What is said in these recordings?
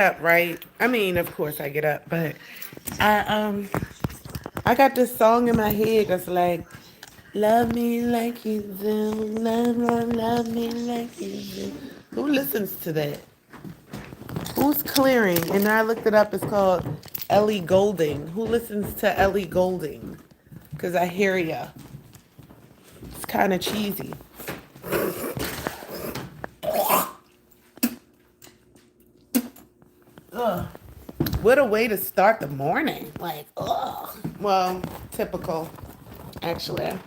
up, right? I mean, of course I get up, but I um I got this song in my head that's like, love me like you do, love me like you do. Who listens to that? Who's clearing? And I looked it up. It's called Ellie Goulding. Who listens to Ellie Goulding? Cause I hear ya. It's kind of cheesy. Ugh. What a way to start the morning. Like, ugh. Well, typical. Actually,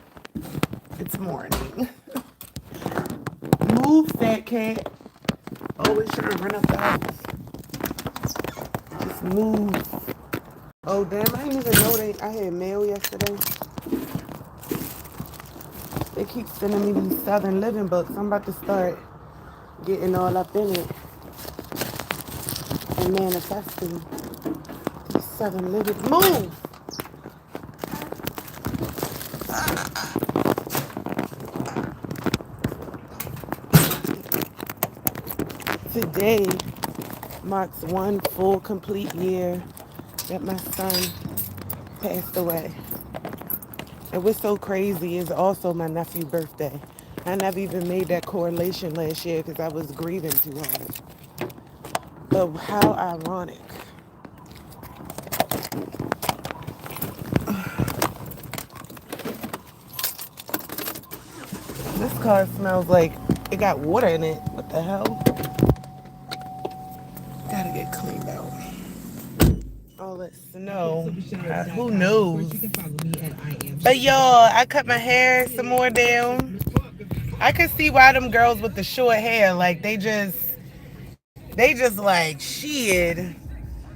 it's morning. Move, fat cat. Always trying to run up the house. Just move. Oh, damn. I didn't even know I had mail yesterday. They keep sending me these Southern Living books. I'm about to start getting all up in it and manifesting these Southern Living. Move! Today marks one full complete year that my son passed away. And what's so crazy is also my nephew's birthday. I never even made that correlation last year because I was grieving too hard. But how ironic. This car smells like it got water in it. What the hell? Gotta get cleaned out. All that snow. Who knows? But y'all, I cut my hair some more down. I could see why them girls with the short hair, like they just like shit.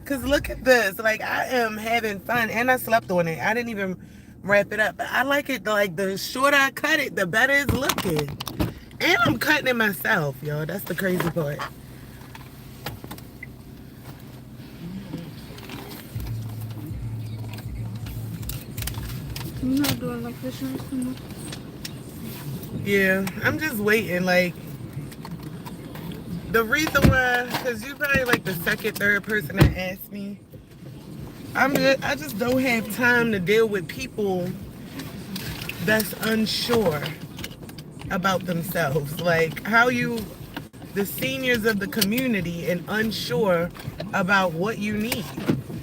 Cause look at this, like I am having fun, and I slept on it. I didn't even wrap it up, but I like it. Like the shorter I cut it, the better it's looking. And I'm cutting it myself, y'all. That's the crazy part. Can you not do it like this? Yeah, I'm just waiting. Like the reason why, cause you probably like the second, third person that asked me. I just don't have time to deal with people that's unsure about themselves. Like how you, the seniors of the community, and unsure about what you need,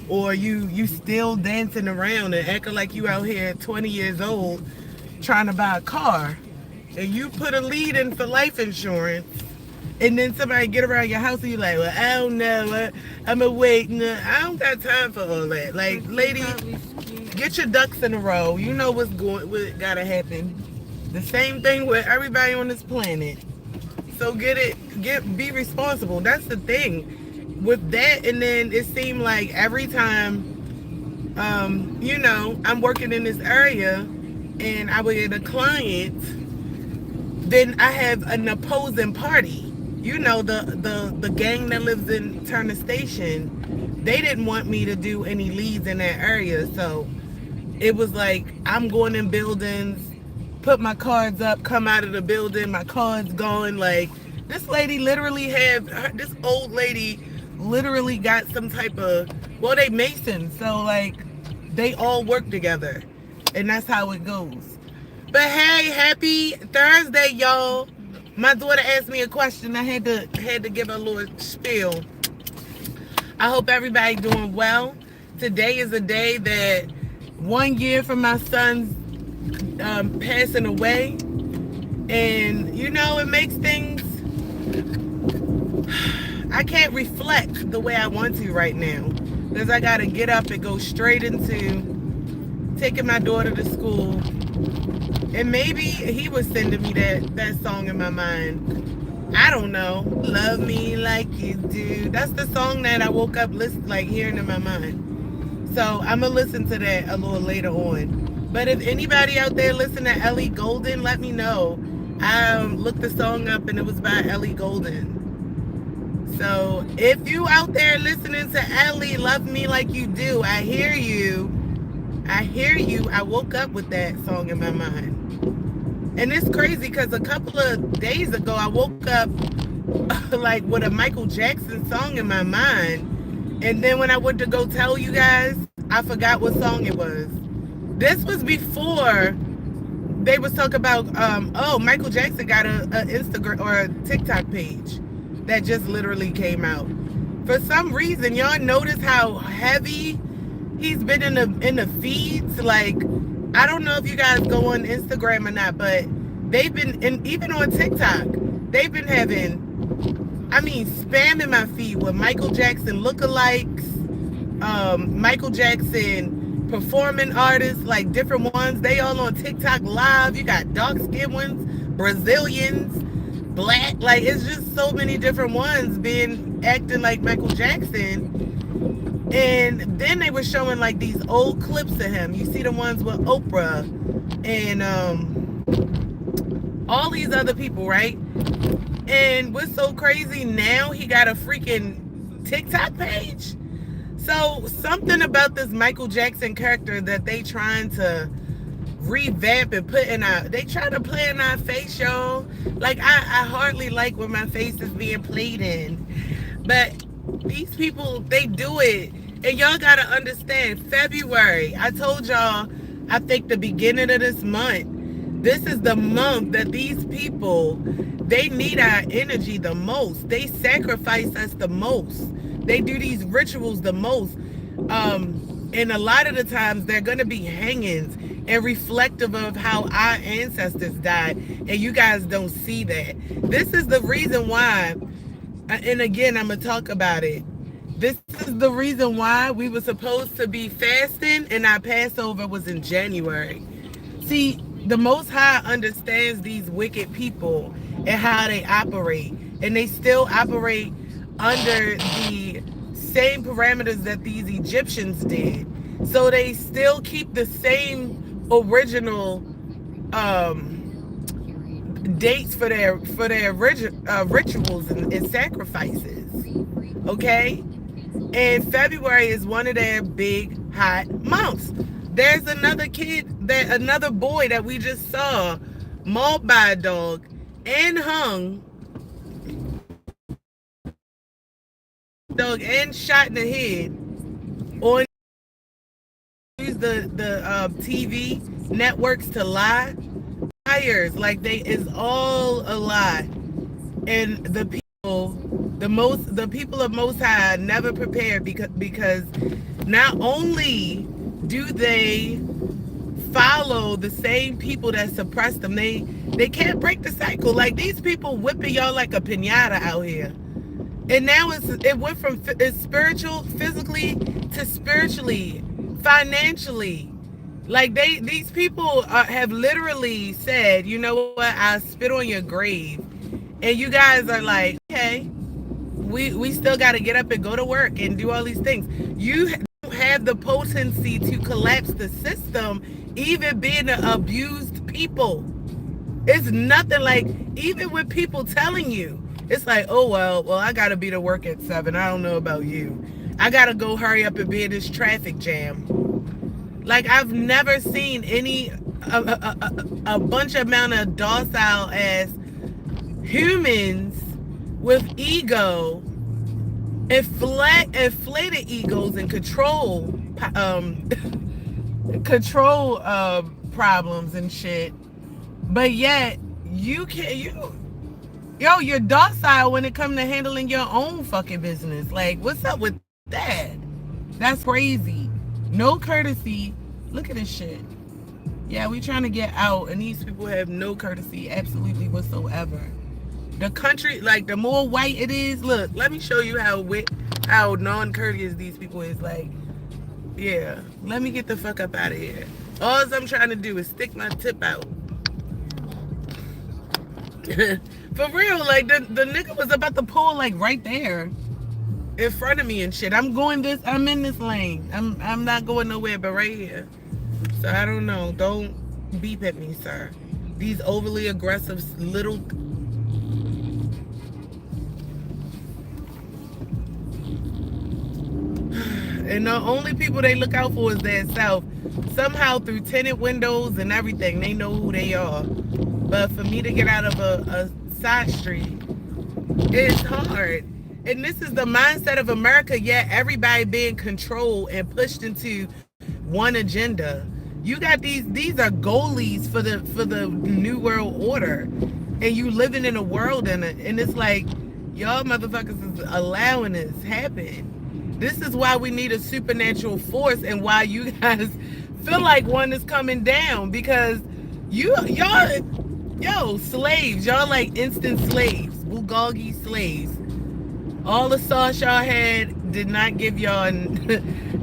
or you still dancing around and acting like you out here at 20 years old trying to buy a car, and you put a lead in for life insurance, and then somebody get around your house and you're like, well, I don't know, I'm a wait. No, I don't got time for all that. Like, lady, get your ducks in a row. You know what gotta happen. The same thing with everybody on this planet. So be responsible. That's the thing with that. And then it seemed like every time, I'm working in this area and I would get a client, then I have an opposing party. The gang that lives in Turner Station, they didn't want me to do any leads in that area. So it was like, I'm going in buildings, put my cards up, come out of the building, my cards gone. Like, this lady literally this old lady literally got some type of, well, they Masons, so like, they all work together. And that's how it goes. But hey, happy Thursday, y'all. My daughter asked me a question. I had to give her a little spiel. I hope everybody doing well. Today is a day that 1 year from my son's passing away, and it makes things, I can't reflect the way I want to right now because I gotta get up and go straight into taking my daughter to school. And maybe he was sending me that song in my mind. I don't know. Love me like you do. That's the song that I woke up hearing in my mind. So I'm gonna listen to that a little later on. But if anybody out there listen to Ellie Goulding, let me know. I looked the song up and it was by Ellie Goulding. So if you out there listening to Ellie, love me like you do, I hear you. I woke up with that song in my mind. And it's crazy because a couple of days ago, I woke up like with a Michael Jackson song in my mind. And then when I went to go tell you guys, I forgot what song it was. This was before they was talking about, oh, Michael Jackson got a Instagram or a TikTok page that just literally came out. For some reason, y'all notice how heavy he's been in the feeds. Like, I don't know if you guys go on Instagram or not, but they've been, and even on TikTok, they've been having, I mean, spamming my feed with Michael Jackson lookalikes, Michael Jackson performing artists, like different ones. They all on TikTok live. You got dark skinned ones, Brazilians, black. Like, it's just so many different ones being acting like Michael Jackson. And then they were showing like these old clips of him. You see the ones with Oprah and all these other people, right? And what's so crazy now, he got a freaking TikTok page. So something about this Michael Jackson character that they trying to revamp and put in our, they try to play in our face, y'all. Like, I hardly like when my face is being played in. But these people, they do it. And y'all gotta understand, February, I told y'all, I think the beginning of this month, this is the month that these people, they need our energy the most. They sacrifice us the most. They do these rituals the most. And a lot of the times they're going to be hangings and reflective of how our ancestors died. And you guys don't see that. This is the reason why, and again, I'm going to talk about it. This is the reason why we were supposed to be fasting and our Passover was in January. See, the Most High understands these wicked people and how they operate. And they still operate under the same parameters that these Egyptians did. So they still keep the same original dates for their rituals and sacrifices. Okay? And February is one of their big hot months. There's another another boy that we just saw mauled by a dog and hung, dog, and shot in the head on the TV networks to lie. Liars, like it's all a lie. And the people of Most High never prepared because not only do they follow the same people that suppress them, they can't break the cycle. Like, these people whipping y'all like a piñata out here. And now it went from it's spiritual, physically, to spiritually, financially. Like, these people have literally said, you know what, I'll spit on your grave. And you guys are like, okay, we still got to get up and go to work and do all these things. You don't have the potency to collapse the system, even being an abused people. It's nothing like, even with people telling you, it's like, oh, well, I got to be to work at 7. I don't know about you. I got to go hurry up and be in this traffic jam. Like, I've never seen a bunch amount of docile as humans with ego, inflated egos, and control problems and shit. But yet you're docile when it comes to handling your own fucking business. Like, what's up with that? That's crazy. No courtesy. Look at this shit. Yeah, we trying to get out, and these people have no courtesy absolutely whatsoever. The country, like, the more white it is, look, let me show you how non-courteous these people is. Like, yeah, let me get the fuck up out of here. All I'm trying to do is stick my tip out. For real, like, the nigga was about to pull, like, right there in front of me and shit. I'm in this lane. I'm not going nowhere but right here. So I don't know. Don't beep at me, sir. These overly aggressive little... And the only people they look out for is their self. Somehow through tinted windows and everything, they know who they are. But for me to get out of a side street It's hard. And this is the mindset of America, yet everybody being controlled and pushed into one agenda. You got these are goalies for the new world order. And you living in a world in it. And it's like y'all motherfuckers is allowing this happen. This is why we need a supernatural force and why you guys feel like one is coming down because y'all slaves, y'all like instant slaves, bulgogi slaves. All the sauce y'all had did not give y'all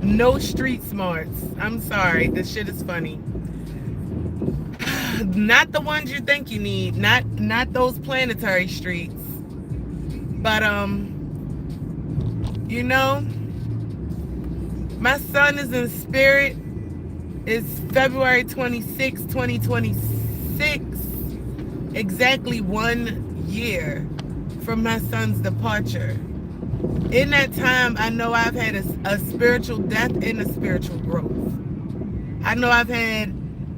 no street smarts. I'm sorry, this shit is funny. Not the ones you think you need, not those planetary streets. But you know, my son is in spirit. It's February 26, 2026. Exactly 1 year from my son's departure. In that time, I know I've had a spiritual death and a spiritual growth. I know I've had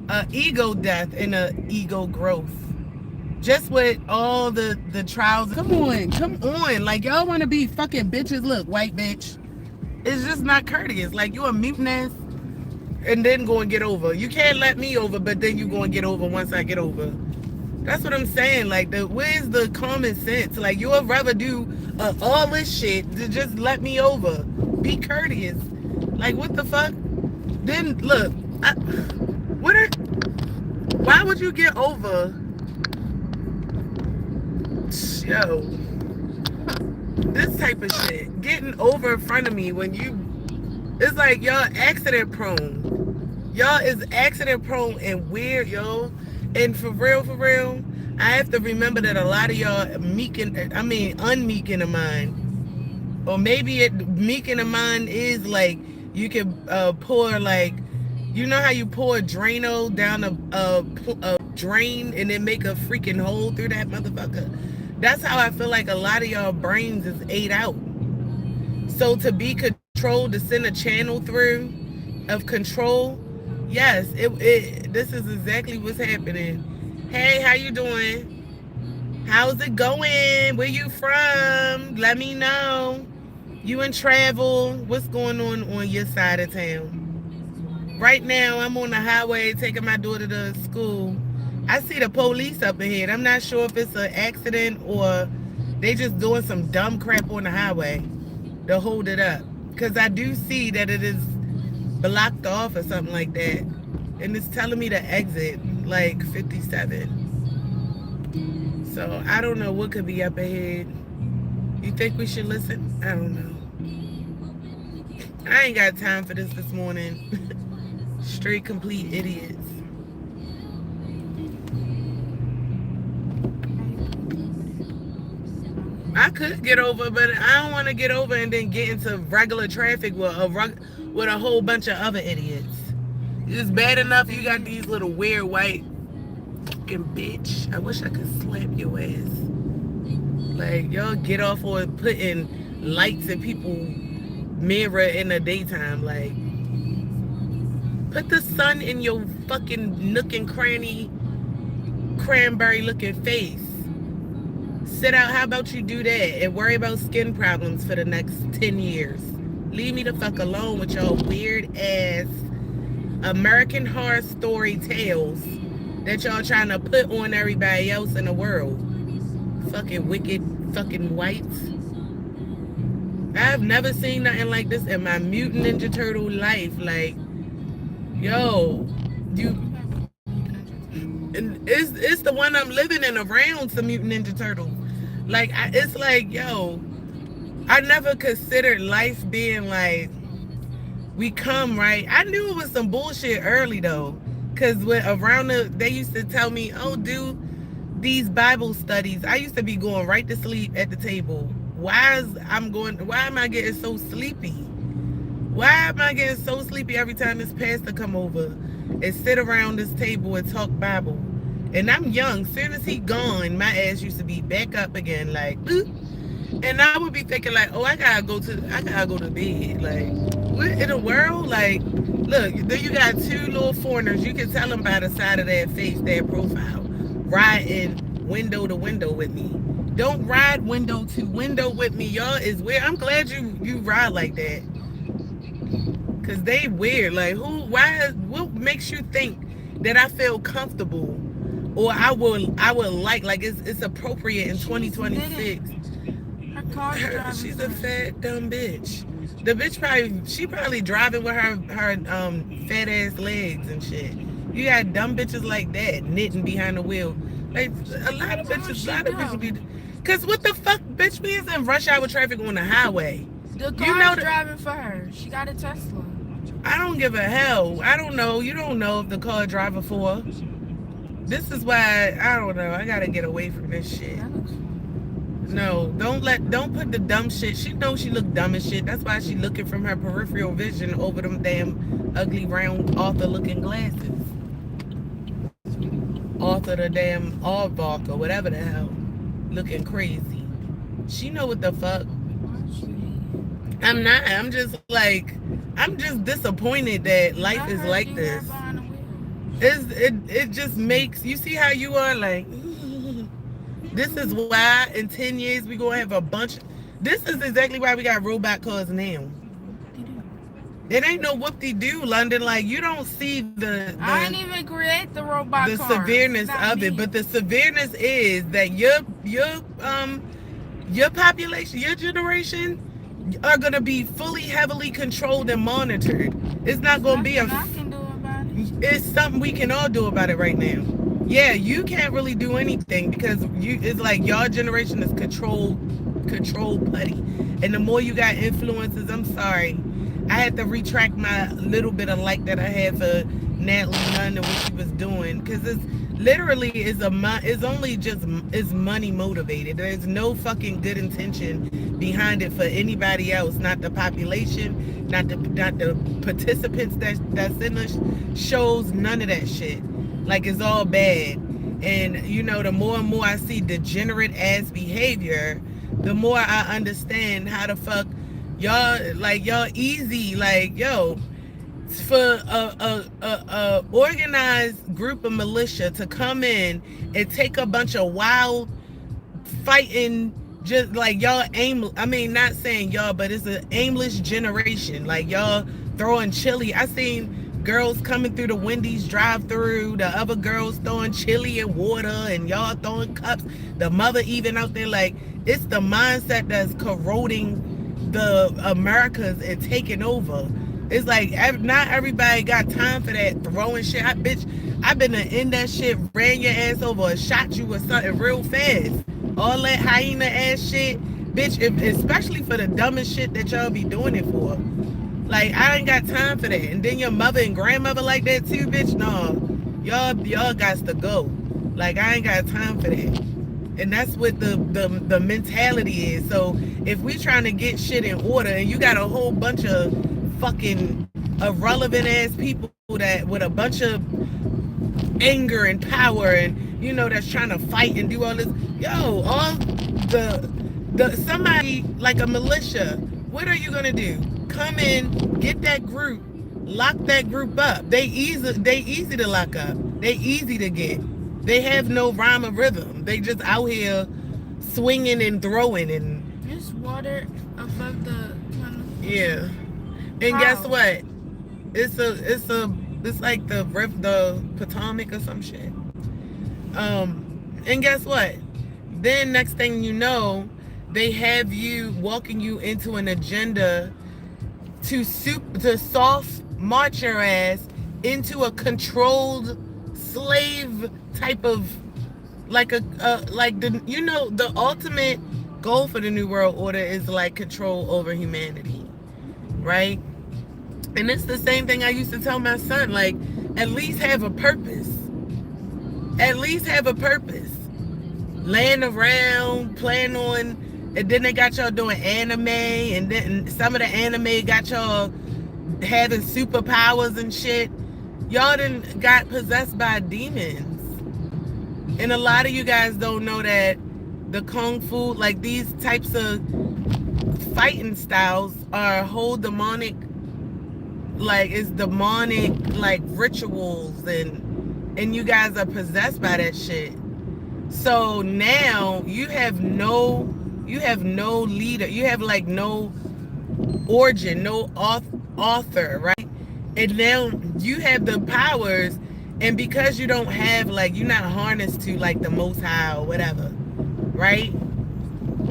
a ego death and a ego growth. Just with all the trials. Come on. Like, y'all want to be fucking bitches. Look, white bitch. It's just not courteous. Like, you a mutinous and then go and get over. You can't let me over, but then you go and get over once I get over. That's what I'm saying. Like, where's the common sense? Like, you would rather do all this shit to just let me over. Be courteous. Like, what the fuck? Then, look. Why would you get over? Yo. This type of shit. Getting over in front of me when you... It's like, y'all accident prone. Y'all is accident prone and weird, yo. And for real, I have to remember that a lot of y'all unmeeking of mind. Or maybe meeking of mind is like, you can pour like, you know how you pour Drano down a drain and then make a freaking hole through that motherfucker? That's how I feel like a lot of y'all brains is ate out. So to be controlled, to send a channel through of control, yes, this is exactly what's happening. Hey, how you doing? How's it going? Where you from? Let me know. You in travel? What's going on your side of town? Right now, I'm on the highway taking my daughter to school. I see the police up ahead. I'm not sure if it's an accident or they just doing some dumb crap on the highway to hold it up. Because I do see that it is blocked off or something like that. And it's telling me to exit like 57. So I don't know what could be up ahead. You think we should listen? I don't know. I ain't got time for this morning. Straight complete idiots. I could get over, but I don't want to get over and then get into regular traffic with a whole bunch of other idiots. It's bad enough you got these little weird white fucking bitch. I wish I could slap your ass. Like, y'all get off on putting lights in people's mirror in the daytime. Like, put the sun in your fucking nook and cranny, cranberry looking face. Sit out. How about you do that and worry about skin problems for the next 10 years? Leave me the fuck alone with y'all weird ass American Horror Story tales that y'all trying to put on everybody else in the world. Fucking wicked fucking whites. I've never seen nothing like this in my Mutant Ninja Turtle life. Like, yo, and it's the one I'm living in around some Mutant Ninja Turtles. Like, it's like, yo, I never considered life being like, we come, right? I knew it was some bullshit early, though. Because they used to tell me, oh, do these Bible studies. I used to be going right to sleep at the table. Why am I getting so sleepy? Why am I getting so sleepy every time this pastor come over and sit around this table and talk Bible? And I'm young. Soon as he gone, my ass used to be back up again, like, and I would be thinking like, oh, I gotta go to bed. Like, what in the world? Like, look, then you got two little foreigners. You can tell them by the side of their face, their profile, riding window to window with me. Don't ride window to window with me. Y'all is weird. I'm glad you ride like that. Cause they weird. Like what makes you think that I feel comfortable or I will like it's appropriate in 2026. Her car's driving. She's a fat dumb bitch. The bitch probably driving with her fat ass legs and shit. You got dumb bitches like that knitting behind the wheel. Like a lot of bitches be. Cause what the fuck, bitch? We is in rush hour traffic on the highway. The car's driving for her. She got a Tesla. I don't give a hell. I don't know. You don't know if the car driving for her. This is why I don't know. I gotta get away from this shit. No, don't put the dumb shit. She knows she look dumb as shit. That's why she looking from her peripheral vision over them damn ugly round Arthur looking glasses. Arthur the damn Aardvark or whatever the hell. Looking crazy. She know what the fuck. I'm not. I'm just disappointed that life is like this. It just makes you see how you are like. This is why in 10 years we gonna have a bunch. This is exactly why we got robot cars now. It ain't no whoop-de-doo, London. Like you don't see the I ain't even create the robot the cars. severeness of it, but the severeness is that your population, your generation are gonna be fully heavily controlled and monitored. It's not gonna be a. I can do about it. It's something we can all do about it right now. Yeah, you can't really do anything because it's like your generation is control putty. And the more you got influences, I'm sorry. I had to retract my little bit of like that I had for Natalie Nunn and what she was doing. Because it's literally it's money motivated. There's no fucking good intention behind it for anybody else. Not the population, not the participants that's in the shows, none of that shit. Like it's all bad. And you know, the more and more I see degenerate ass behavior, the more I understand how the fuck y'all easy, like yo, for a organized group of militia to come in and take a bunch of wild fighting, just like y'all not saying y'all, but it's an aimless generation. Like y'all throwing chili. I seen girls coming through the Wendy's drive-through, the other girls throwing chili and water, and y'all throwing cups. The mother even out there, like it's the mindset that's corroding the Americas and taking over. It's like not everybody got time for that throwing shit. I've been in that shit, ran your ass over or shot you or something real fast. All that hyena ass shit, bitch, especially for the dumbest shit that y'all be doing it for. Like, I ain't got time for that. And then your mother and grandmother like that too, bitch? No. Y'all got to go. Like, I ain't got time for that. And that's what the mentality is. So, if we trying to get shit in order and you got a whole bunch of fucking irrelevant ass people that with a bunch of anger and power and, you know, that's trying to fight and do all this. Yo, all somebody like a militia, what are you going to do? Come in, get that group, lock that group up. They easy to lock up. They easy to get. They have no rhyme or rhythm. They just out here swinging and throwing and. It's water above the. Yeah, and guess what? It's like the Potomac or some shit. And guess what? Then next thing you know, they have you walking you into an agenda to soft march your ass into a controlled slave type of the ultimate goal for the New World Order is like control over humanity, right? And it's the same thing I used to tell my son, like, at least have a purpose. At least have a purpose. Laying around, playing on. And then they got y'all doing anime, and then some of the anime got y'all having superpowers and shit. Y'all done got possessed by demons. And a lot of you guys don't know that the Kung Fu, like these types of fighting styles are whole demonic, like it's demonic like rituals, and you guys are possessed by that shit. So now you have no leader. You have like no origin, no author, right? And now you have the powers, and because you don't have like you're not harnessed to like the Most High or whatever, right?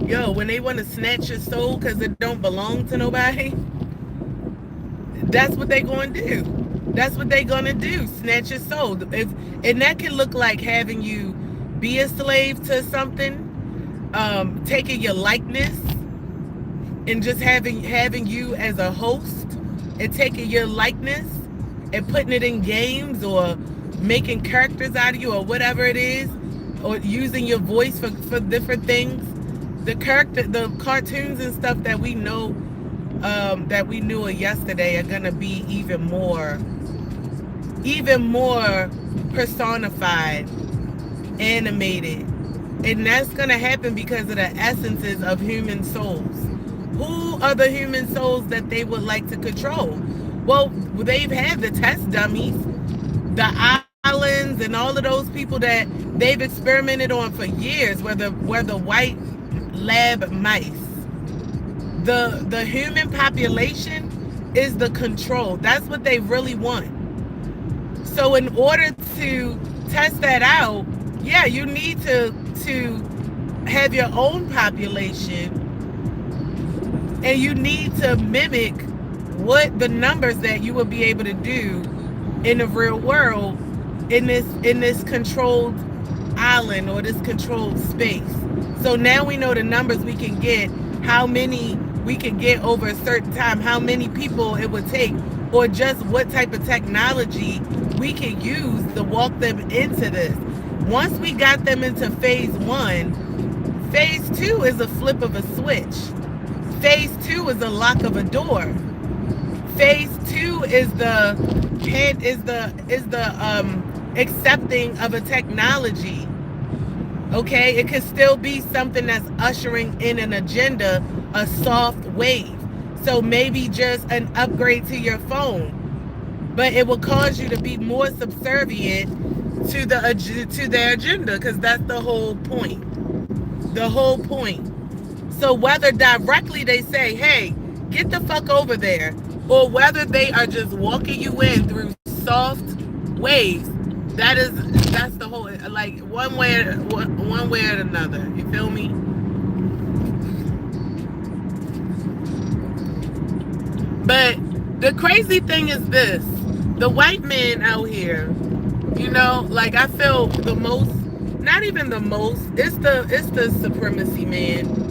Yo, when they want to snatch your soul because it don't belong to nobody, that's what they going to do. That's what they gonna do. Snatch your soul. And that can look like having you be a slave to something, taking your likeness, and just having you as a host, and taking your likeness and putting it in games or making characters out of you or whatever it is, or using your voice for different things. The cartoons and stuff that we know, that we knew of yesterday are gonna be even more personified, animated. And that's going to happen because of the essences of human souls. Who are the human souls that they would like to control? Well, they've had the test dummies, the islands, and all of those people that they've experimented on for years, where the white lab mice. The human population is the control. That's what they really want. So in order to test that out, yeah, you need to have your own population, and you need to mimic what the numbers that you will be able to do in the real world in this controlled island or this controlled space. So now we know the numbers we can get, how many we can get over a certain time, how many people it would take, or just what type of technology we can use to walk them into this. Once we got them into phase 1, phase 2 is a flip of a switch. Phase 2 is a lock of a door. Phase 2 is the accepting of a technology. Okay, it could still be something that's ushering in an agenda, a soft wave. So maybe just an upgrade to your phone, but it will cause you to be more subservient to their agenda, because that's the whole point. The whole point. So whether directly they say, "Hey, get the fuck over there," or whether they are just walking you in through soft waves, that's the whole, like one way or another. You feel me? But the crazy thing is this: the white man out here, like I feel the most, not even the most, it's the supremacy man.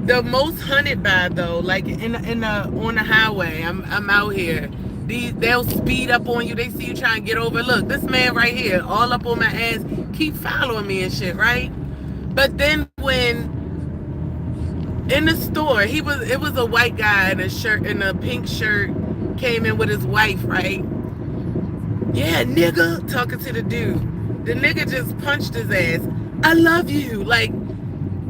The most hunted by though, like on the highway, I'm out here. They'll speed up on you. They see you trying to get over. Look, this man right here, all up on my ass, keep following me and shit, right? But then when in the store, it was a white guy in a pink shirt, came in with his wife, right? Yeah, nigga, talking to the dude. The nigga just punched his ass. I love you. Like,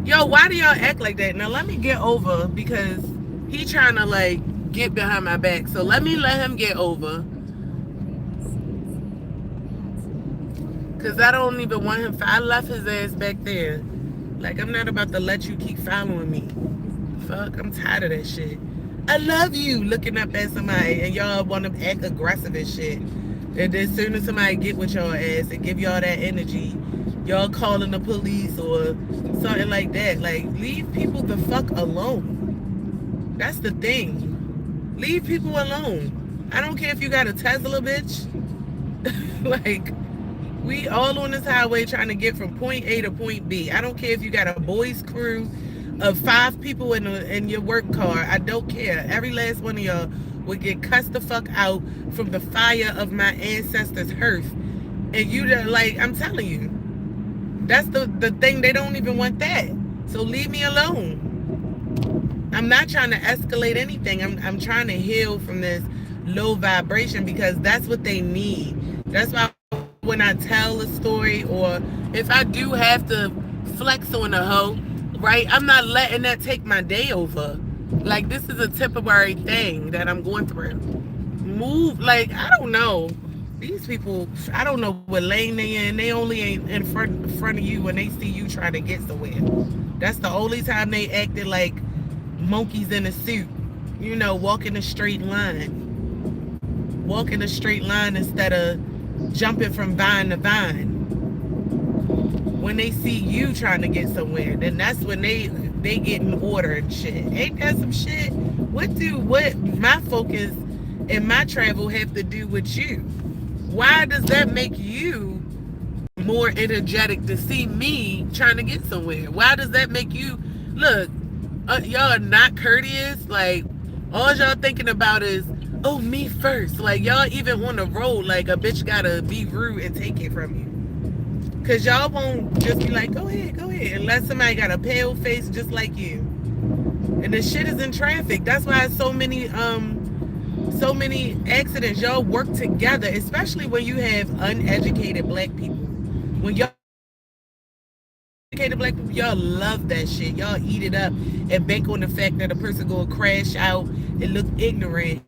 yo, why do y'all act like that? Now let me get over, because he trying to like get behind my back. So let him get over, because I don't even want him. I left his ass back there. Like, I'm not about to let you keep following me. Fuck, I'm tired of that shit. I love you, looking up at somebody, and y'all want to act aggressive and shit. And as soon as somebody get with y'all ass and give y'all that energy, y'all calling the police or something like that. Like, leave people the fuck alone. That's the thing. Leave people alone. I don't care if you got a Tesla, bitch. Like, we all on this highway trying to get from point A to point B. I don't care if you got a boys crew of 5 people in your work car. I don't care. Every last one of y'all would get cussed the fuck out from the fire of my ancestors' hearth. And you, like, I'm telling you, that's the thing. They don't even want that. So leave me alone. I'm not trying to escalate anything. I'm trying to heal from this low vibration, because that's what they need. That's why when I tell a story, or if I do have to flex on a hoe, right, I'm not letting that take my day over. Like, this is a temporary thing that I'm going through. Move, like, I don't know. These people, I don't know what lane they in. They only ain't in front of you when they see you trying to get somewhere. That's the only time they acted like monkeys in a suit. You know, walking a straight line. Walking a straight line instead of jumping from vine to vine. When they see you trying to get somewhere, then that's when they get in order and shit. Ain't that some shit? What my focus and my travel have to do with you? Why does that make you more energetic to see me trying to get somewhere? Why does that make you look? Y'all are not courteous. Like all y'all thinking about is, oh, me first. Like y'all even on the road, like a bitch gotta be rude and take it from you. Cause y'all won't just be like, go ahead, unless somebody got a pale face just like you. And the shit is in traffic. That's why so many accidents. Y'all work together, especially when you have uneducated black people. When y'all educated black people, y'all love that shit. Y'all eat it up and bank on the fact that a person gonna crash out and look ignorant.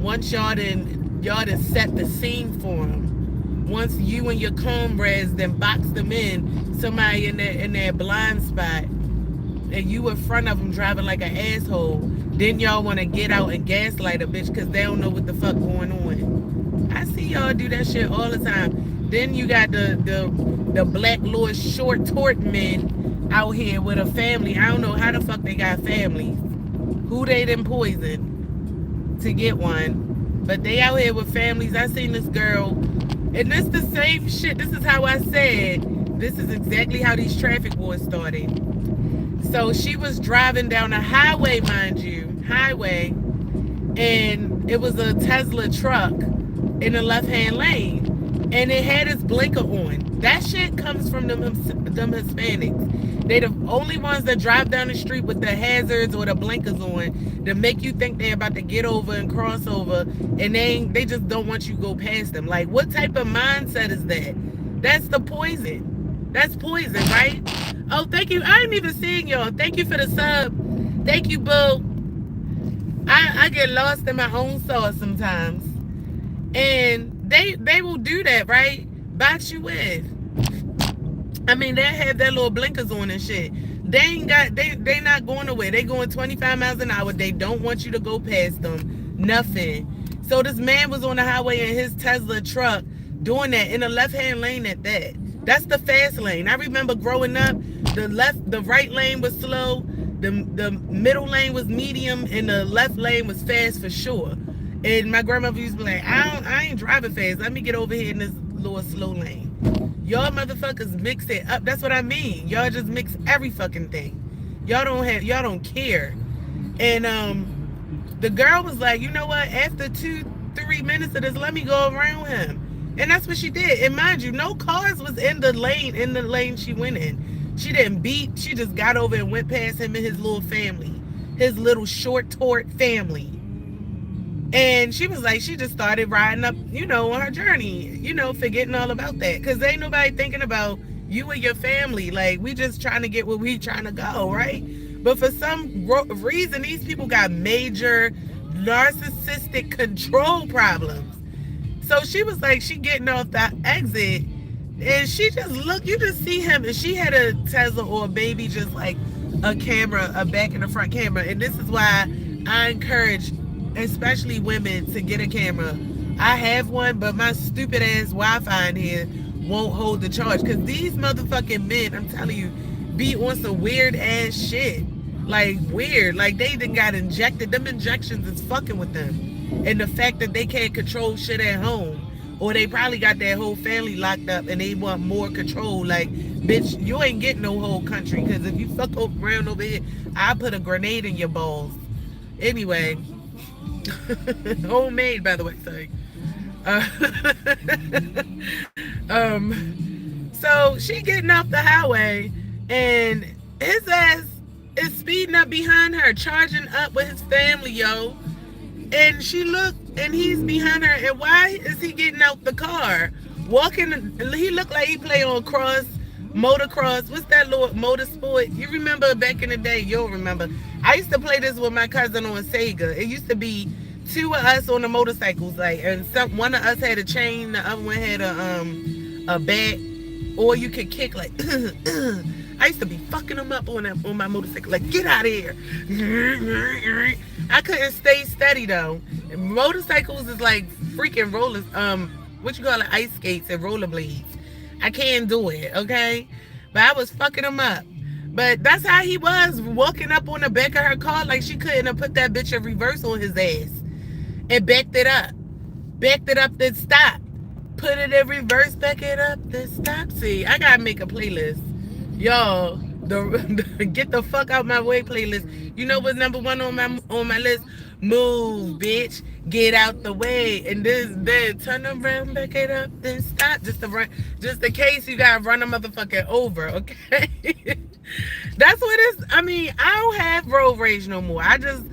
Once y'all done set the scene for them. Once you and your comrades then box them in, somebody in their blind spot, and you in front of them driving like an asshole, then y'all want to get out and gaslight a bitch because they don't know what the fuck going on. I see y'all do that shit all the time. Then you got the black little short tort men out here with a family. I don't know how the fuck they got families. Who they done poison to get one. But they out here with families. I seen this girl, and this the same shit. This is how I said, this is exactly how these traffic wars started. So she was driving down a highway, mind you, and it was a Tesla truck in the left-hand lane, and it had its blinker on. That shit comes from them Hispanics. They the only ones that drive down the street with the hazards or the blinkers on to make you think they're about to get over and cross over, and they just don't want you to go past them. Like, what type of mindset is that? That's the poison. That's poison, right? Oh, thank you. I ain't even seeing y'all. Thank you for the sub. Thank you, boo. I get lost in my own sauce sometimes. And they will do that, right? Box you with. I mean, they have their little blinkers on and shit. They not going nowhere. They going 25 miles an hour. They don't want you to go past them. Nothing. So this man was on the highway in his Tesla truck doing that in the left-hand lane at that. That's the fast lane. I remember growing up, the right lane was slow, the middle lane was medium, and the left lane was fast for sure. And my grandmother used to be like, I ain't driving fast. Let me get over here in this little slow lane. Y'all motherfuckers mix it up. That's what I mean. Y'all just mix every fucking thing. Y'all don't care. And the girl was like, you know what? After 2-3 minutes of this, let me go around him. And that's what she did. And mind you, no cars was in the lane she went in. She didn't beat. She just got over and went past him and his little family. His little short tort family. And she was like, she just started riding up, on her journey, forgetting all about that. Because ain't nobody thinking about you and your family. Like, we just trying to get where we trying to go, right? But for some reason, these people got major narcissistic control problems. So she was like, she getting off the exit, and she just you just see him, and she had a Tesla or a baby, just like a camera, a back and a front camera. And this is why I encourage, especially women, to get a camera. I have one, but my stupid ass Wi-Fi in here won't hold the charge. Because these motherfucking men, I'm telling you, be on some weird ass shit. Like, weird. Like, they done got injected. Them injections is fucking with them. And the fact that they can't control shit at home, or they probably got their whole family locked up and they want more control. Like, bitch, you ain't getting no whole country, because if you fuck around over here, I'll put a grenade in your balls. Anyway, homemade, by the way, sorry. So she getting off the highway, and his ass is speeding up behind her, charging up with his family, yo. And she looked, and he's behind her. And why is he getting out the car? Walking, he looked like he play on motocross. What's that little motorsport? You remember back in the day? You'll remember. I used to play this with my cousin on Sega. It used to be two of us on the motorcycles, like, and one of us had a chain, the other one had a bat, or you could kick like. I used to be fucking them up on my motorcycle, like, get out of here. I couldn't stay steady though. Motorcycles is like freaking rollers, what you call it, ice skates and rollerblades. I can't do it, okay? But I was fucking him up. But that's how he was, walking up on the back of her car like she couldn't have put that bitch in reverse on his ass. And backed it up. Backed it up, then stopped. Put it in reverse, back it up, then stop. See, I gotta make a playlist. Y'all, the get the fuck out my way playlist. You know what's number one on my list? Move, bitch. Get out the way. And then turn around, back it up, then stop. Just in case you gotta run a motherfucker over, okay? That's what it's. I mean, I don't have road rage no more. I just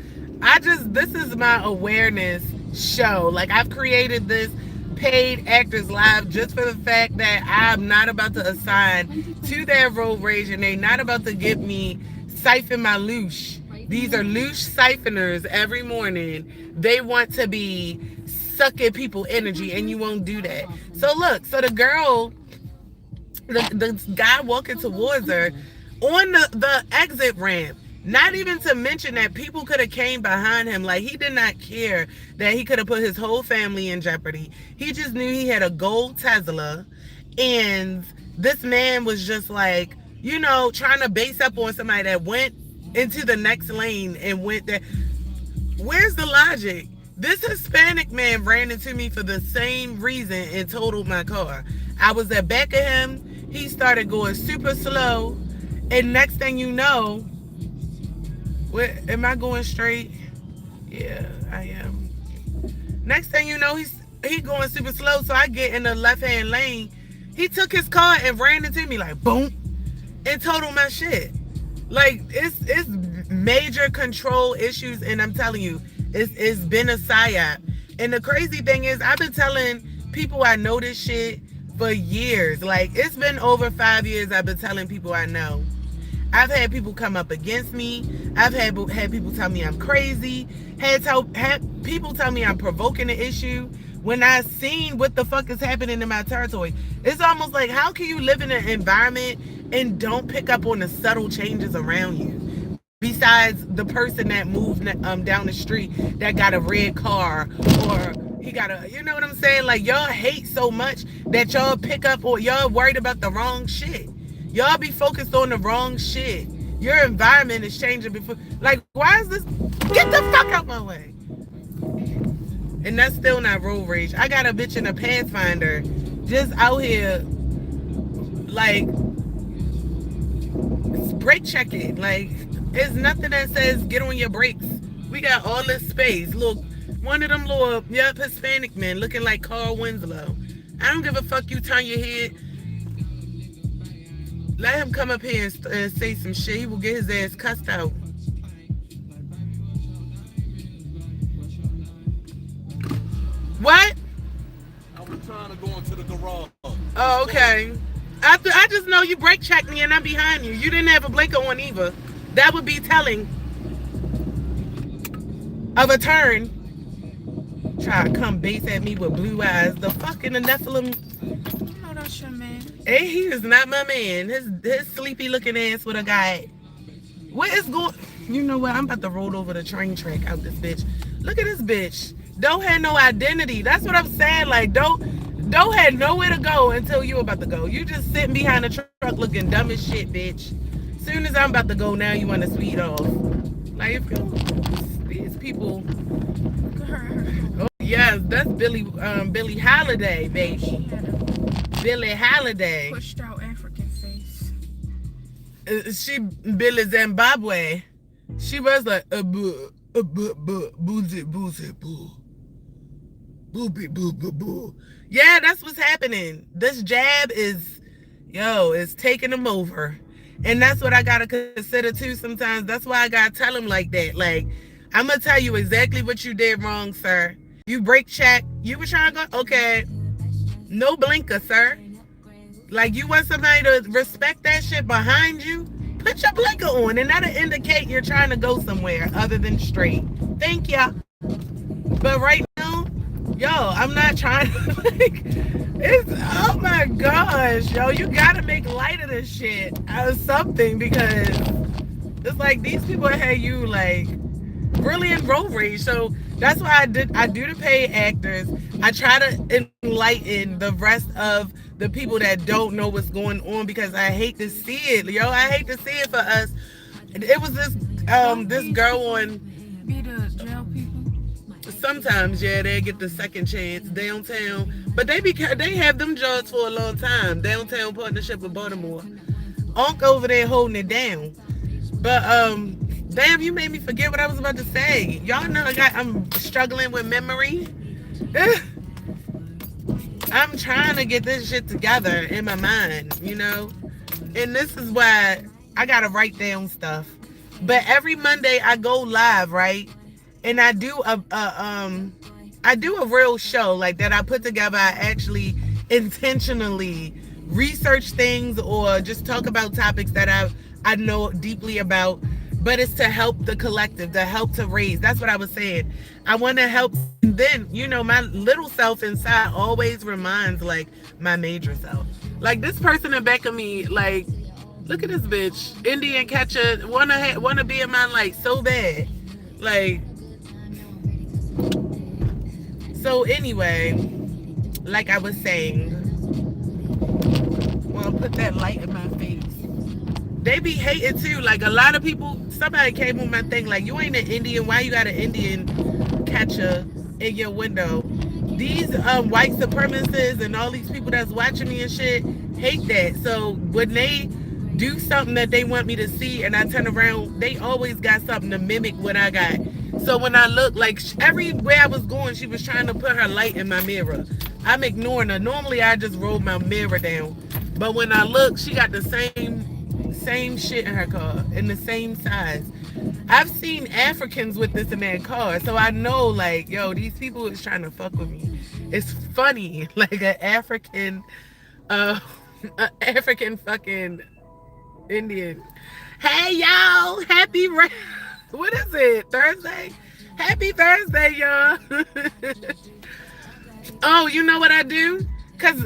this is my awareness show. Like, I've created this paid actors live just for the fact that I'm not about to assign to their road rage, and they not about to get me siphon my loosh. These are loosh siphoners every morning. They want to be sucking people energy, and you won't do that. So look, so the girl, the guy walking towards her on the exit ramp, not even to mention that people could have came behind him. Like, he did not care that he could have put his whole family in jeopardy. He just knew he had a gold Tesla, and this man was just like, you know, trying to base up on somebody that went into the next lane and went there. Where's the logic? This Hispanic man ran into me for the same reason and totaled my car. I was at back of him. He started going super slow, and next thing you know, am I going straight? Yeah, I am. Next thing you know, he going super slow, so I get in the left-hand lane. He took his car and ran into me like boom, and totaled my shit. Like, it's major control issues, and I'm telling you, it's been a psyop. And the crazy thing is, I've been telling people I know this shit for years. Like, it's been over 5 years I've been telling people I know. I've had people come up against me. I've had people tell me I'm crazy. Had people tell me I'm provoking the issue when I seen what the fuck is happening in my territory. It's almost like, how can you live in an environment and don't pick up on the subtle changes around you? Besides the person that moved down the street that got a red car, or he got a, you know what I'm saying? Like, y'all hate so much that y'all pick up, or y'all worried about the wrong shit. Y'all be focused on the wrong shit. Your environment is changing before. Like, why is this? Get the fuck out my way. And that's still not road rage. I got a bitch in a Pathfinder just out here, like, brake checking. Like, there's nothing that says get on your brakes. We got all this space. Look, one of them little, Hispanic men looking like Carl Winslow. I don't give a fuck you turn your head. Let him come up here and say some shit. He will get his ass cussed out. What? I was trying to go into the garage. Oh, okay. I just know you brake checked me and I'm behind you. You didn't have a blinker on either. That would be telling of a turn. Try to come base at me with blue eyes. The fucking Nephilim. You know that's your man. Hey, he is not my man. His sleepy looking ass with a guy. What is going? You know what? I'm about to roll over the train track out this bitch. Look at this bitch. Don't have no identity. That's what I'm saying. Like, don't have nowhere to go until you about to go. You just sitting behind the truck looking dumb as shit, bitch. Soon as I'm about to go, now you want to speed off. Like, if these people. Oh yes, that's Billie Holiday, baby. She had a Billie Holiday. pushed out African face. She Billie Zimbabwe. She was like boozy boozy boo. Boo boo boo boo. Yeah, that's what's happening. This jab is taking them over. And that's what I gotta consider too sometimes. That's why I gotta tell him like that. Like, I'm gonna tell you exactly what you did wrong, sir. You brake check. You were trying to go, okay. No blinker, sir. Like, you want somebody to respect that shit behind you? Put your blinker on, and that'll indicate you're trying to go somewhere other than straight. Thank ya. But right now, yo, I'm not trying to like. It's oh my gosh, yo, you gotta make light of this shit or something because it's like these people had you like really in road rage. So that's why I do the paid actors. I try to enlighten the rest of the people that don't know what's going on because I hate to see it, yo. I hate to see it for us. It was this girl on. Be the jail people. Sometimes, yeah, they get the second chance downtown, but they have them jobs for a long time. Downtown partnership with Baltimore. Onk over there holding it down. But damn, you made me forget what I was about to say. Y'all know I'm struggling with memory. I'm trying to get this shit together in my mind, you know? And this is why I gotta write down stuff. But every Monday I go live, right? And I do a real show like that I put together. I actually intentionally research things or just talk about topics that I know deeply about. But it's to help the collective, to help to raise. That's what I was saying. I want to help. And then, you know, my little self inside always reminds like my major self. Like this person in back of me, like, look at this bitch, Indian catcher, wanna be in my life so bad, like. So anyway, like I was saying, well, put that light in my face. They be hating too. Like a lot of people, somebody came on my thing like, you ain't an Indian. Why you got an Indian catcher in your window? These white supremacists and all these people that's watching me and shit hate that. So when they do something that they want me to see and I turn around, they always got something to mimic what I got. So when I look, like everywhere I was going, she was trying to put her light in my mirror. I'm ignoring her. Normally I just roll my mirror down. But when I look, she got the same shit in her car, in the same size. I've seen Africans with this in their car, so I know, like, yo, these people is trying to fuck with me. It's funny, like an African fucking Indian. Hey, y'all, what is it, Thursday? Happy Thursday, y'all. Oh, you know what I do? Because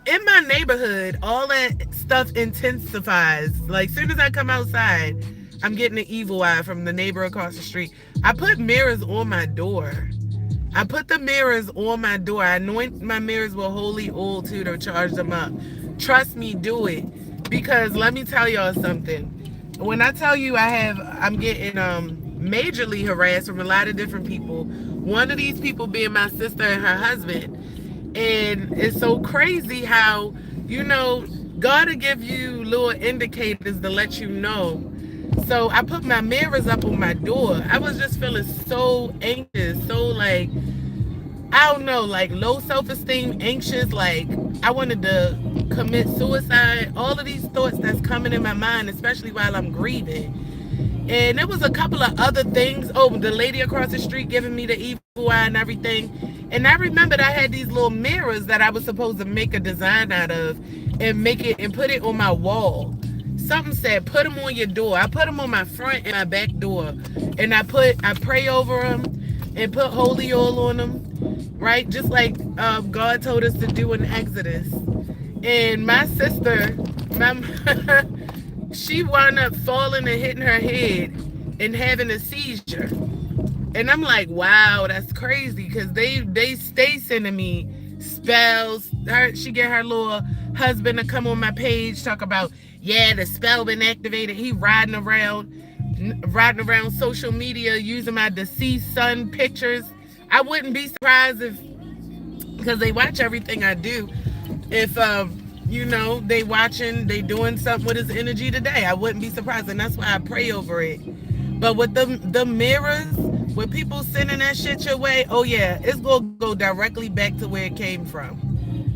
in my neighborhood, all that stuff intensifies. Like, soon as I come outside, I'm getting an evil eye from the neighbor across the street. I put mirrors on my door. I put the mirrors on my door. I anoint my mirrors with holy oil, too, to charge them up. Trust me, do it. Because let me tell y'all something. When I tell you I'm getting majorly harassed from a lot of different people. One of these people being my sister and her husband. And it's so crazy how, you know, God will give you little indicators to let you know. So I put my mirrors up on my door. I was just feeling so anxious, so like, I don't know, like low self-esteem, anxious, like I wanted to commit suicide. All of these thoughts that's coming in my mind, especially while I'm grieving. And there was a couple of other things. Oh, the lady across the street giving me the evil eye and everything. And I remembered I had these little mirrors that I was supposed to make a design out of and make it and put it on my wall. Something said, put them on your door. I put them on my front and my back door. And I pray over them and put holy oil on them, right? Just like God told us to do in Exodus. And my sister, she wound up falling and hitting her head and having a seizure. And I'm like, wow, that's crazy, because they stay sending me spells. She get her little husband to come on my page, talk about, yeah, the spell been activated. He riding around social media using my deceased son pictures. I wouldn't be surprised if, because they watch everything I do, if you know, they doing something with his energy today. I wouldn't be surprised, and that's why I pray over it. But with the mirrors, with people sending that shit your way, oh yeah, it's gonna go directly back to where it came from.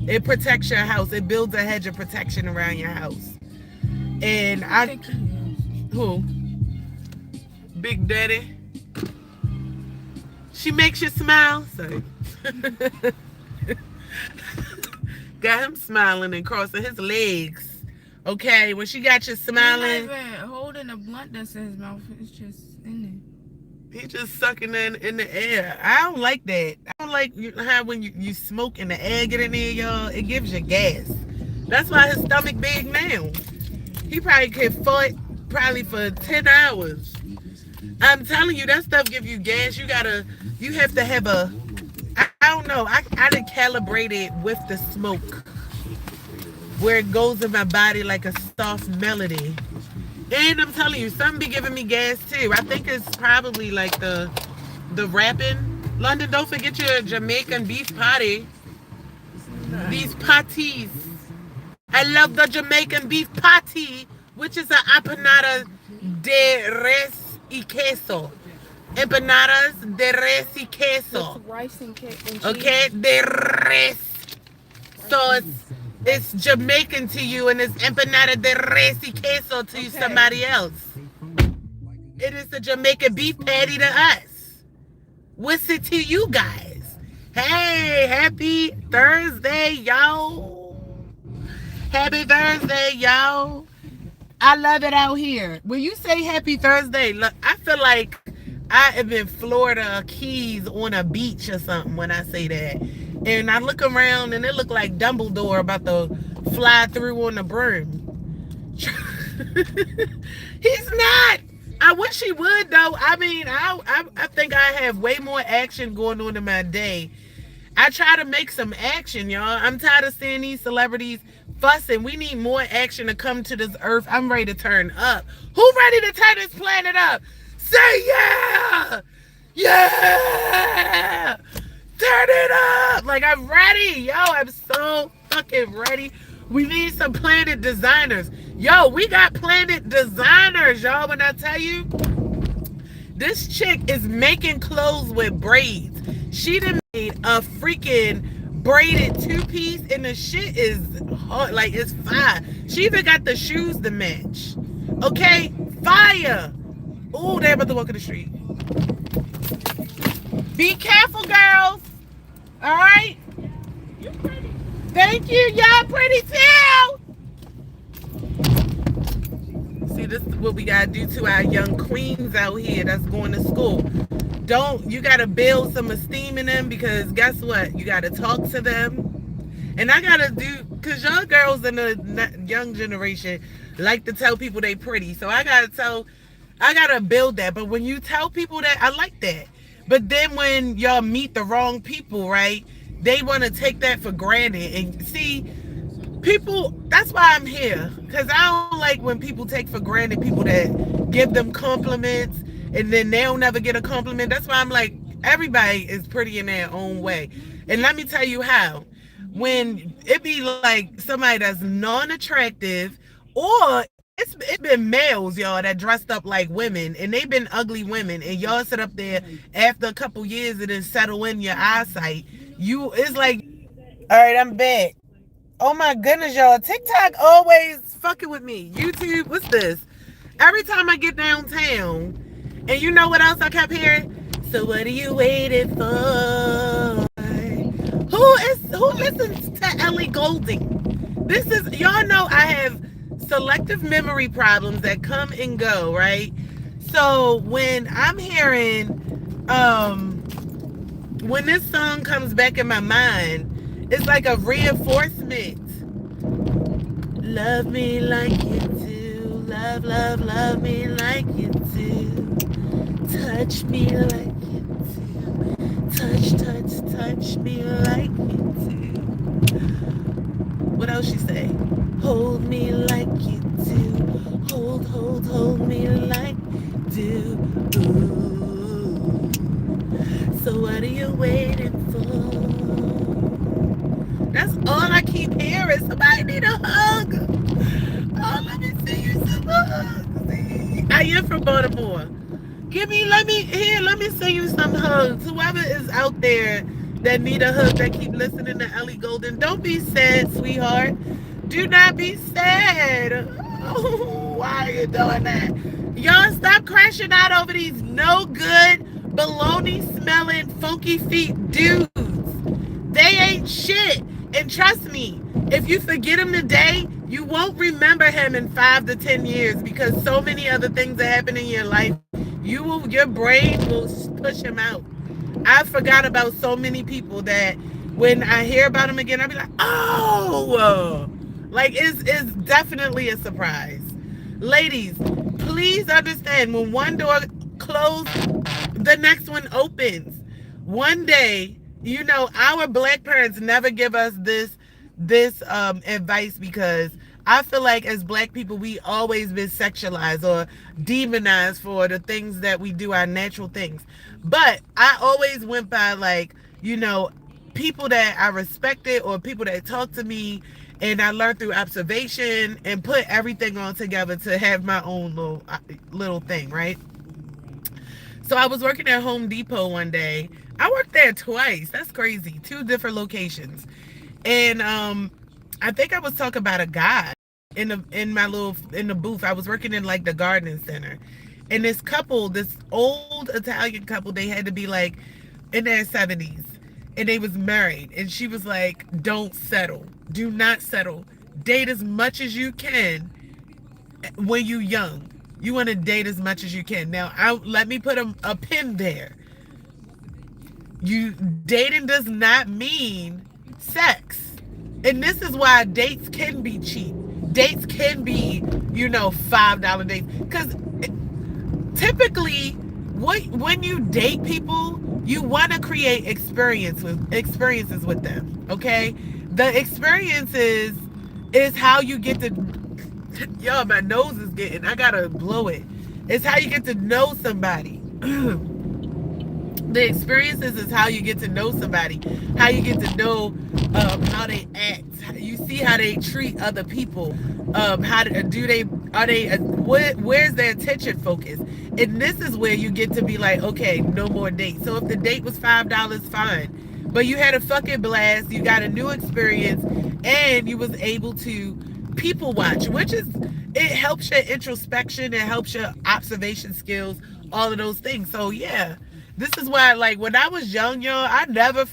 It protects your house. It builds a hedge of protection around your house. And who? Big Daddy. She makes you smile. Sorry. Got him smiling and crossing his legs. Okay, when she got you smiling. He's not even holding a blunt that's in his mouth. It's just in He just sucking in the air. I don't like that. I don't like how when you smoke and the air get in there, y'all, it gives you gas. That's why his stomach big now. He probably could fart probably for 10 hours. I'm telling you, that stuff give you gas. You have to have I don't know. I done calibrated with the smoke where it goes in my body like a soft melody. And I'm telling you, some be giving me gas too. I think it's probably like the rapping. London, don't forget your Jamaican beef patty. These patties. I love the Jamaican beef patty, which is an empanada de res y queso. Empanadas de res y queso. With rice and cheese. Okay, de res. So it's Jamaican to you and it's empanada de res y queso to you, somebody else. It is the Jamaican beef patty to us. What's it to you guys? Hey, happy Thursday, y'all. Happy Thursday, y'all. I love it out here. When you say happy Thursday, look, I feel like I am in Florida Keys on a beach or something when I say that. And I look around and it look like Dumbledore about to fly through on the broom. He's not. I wish he would though. I mean, I think I have way more action going on in my day. I try to make some action, y'all. I'm tired of seeing these celebrities fussing. We need more action to come to this earth. I'm ready to turn up. Who ready to turn this planet up? Say yeah! Yeah! Turn it up! Like, I'm ready. Yo, I'm so fucking ready. We need some planet designers. Yo, we got planet designers, y'all. When I tell you, this chick is making clothes with braids. She done made a freaking braided two-piece, and the shit is hard. Like, it's fire. She even got the shoes to match. Okay? Fire! Ooh, they about to walk in the street. Be careful, girls. All right? You pretty. Thank you. Y'all pretty too. See, this is what we gotta do to our young queens out here that's going to school. You gotta build some esteem in them, because guess what? You gotta talk to them. And I gotta because y'all girls in the young generation like to tell people they pretty. So I gotta build that. But when you tell people that, I like that. But then when y'all meet the wrong people, right, they want to take that for granted. And see, people, that's why I'm here. Because I don't like when people take for granted people that give them compliments and then they'll never get a compliment. That's why I'm like, everybody is pretty in their own way. And let me tell you how. When it be like somebody that's non-attractive, or it's been males, y'all, that dressed up like women, and they've been ugly women, and y'all sit up there after a couple years and then settle in your eyesight. It's like, all right, I'm back. Oh my goodness, y'all. TikTok always fucking with me. YouTube, what's this? Every time I get downtown, and you know what else I kept hearing? So what are you waiting for? Who listens to Ellie Goulding? Y'all know I have selective memory problems that come and go, right? So when I'm hearing, when this song comes back in my mind, it's like a reinforcement. Love me like you do. Love, love, love me like you do. Touch me like you do. Touch, touch, touch me like you do. What else she say? Hold me like you do. Hold, hold, hold me like you do. Ooh. So what are you waiting for? That's all I keep hearing. Somebody need a hug. Oh, let me see you some hugs. I am from Baltimore. Let me send you some hugs. Whoever is out there that need a hug, that keep listening to Ellie Goulding, don't be sad, sweetheart. Do not be sad. Oh, why are you doing that? Y'all stop crashing out over these no good, baloney smelling, funky feet dudes. They ain't shit. And trust me, if you forget him today, you won't remember him in 5 to 10 years, because so many other things that happen in your life Your brain will push him out. I forgot about so many people that when I hear about them again, I'll be like, oh, like it's definitely a surprise. Ladies, please understand when one door closed, the next one opens. One day, our black parents never give us this advice because I feel like as black people we always been sexualized or demonized for the things that we do, our natural things. But I always went by like, people that I respected or people that talked to me, and I learned through observation and put everything on together to have my own little thing, right? So I was working at Home Depot one day. I worked there twice. That's crazy. Two different locations. And I think I was talking about a guy in the booth. I was working in like the gardening center. And this couple, this old Italian couple, they had to be like in their 70s. And they was married. And she was like, don't settle. Do not settle. Date as much as you can when you young. You want to date as much as you can. Now, let me put a pin there. Dating does not mean sex. And this is why dates can be cheap. Dates can be, $5 dates. Because typically, when you date people, you want to create experiences with them. Okay? The experiences is how you get to. Yo, my nose is getting. I gotta blow it. It's how you get to know somebody. The experiences is how you get to know somebody, how you get to know how they act. You see how they treat other people. Where's their attention focus? And this is where you get to be like, okay, no more dates. So if the date was $5, fine, but you had a fucking blast. You got a new experience, and you was able to people watch, it helps your introspection, it helps your observation skills, all of those things. So yeah. This is why, like, when I was young, y'all, I never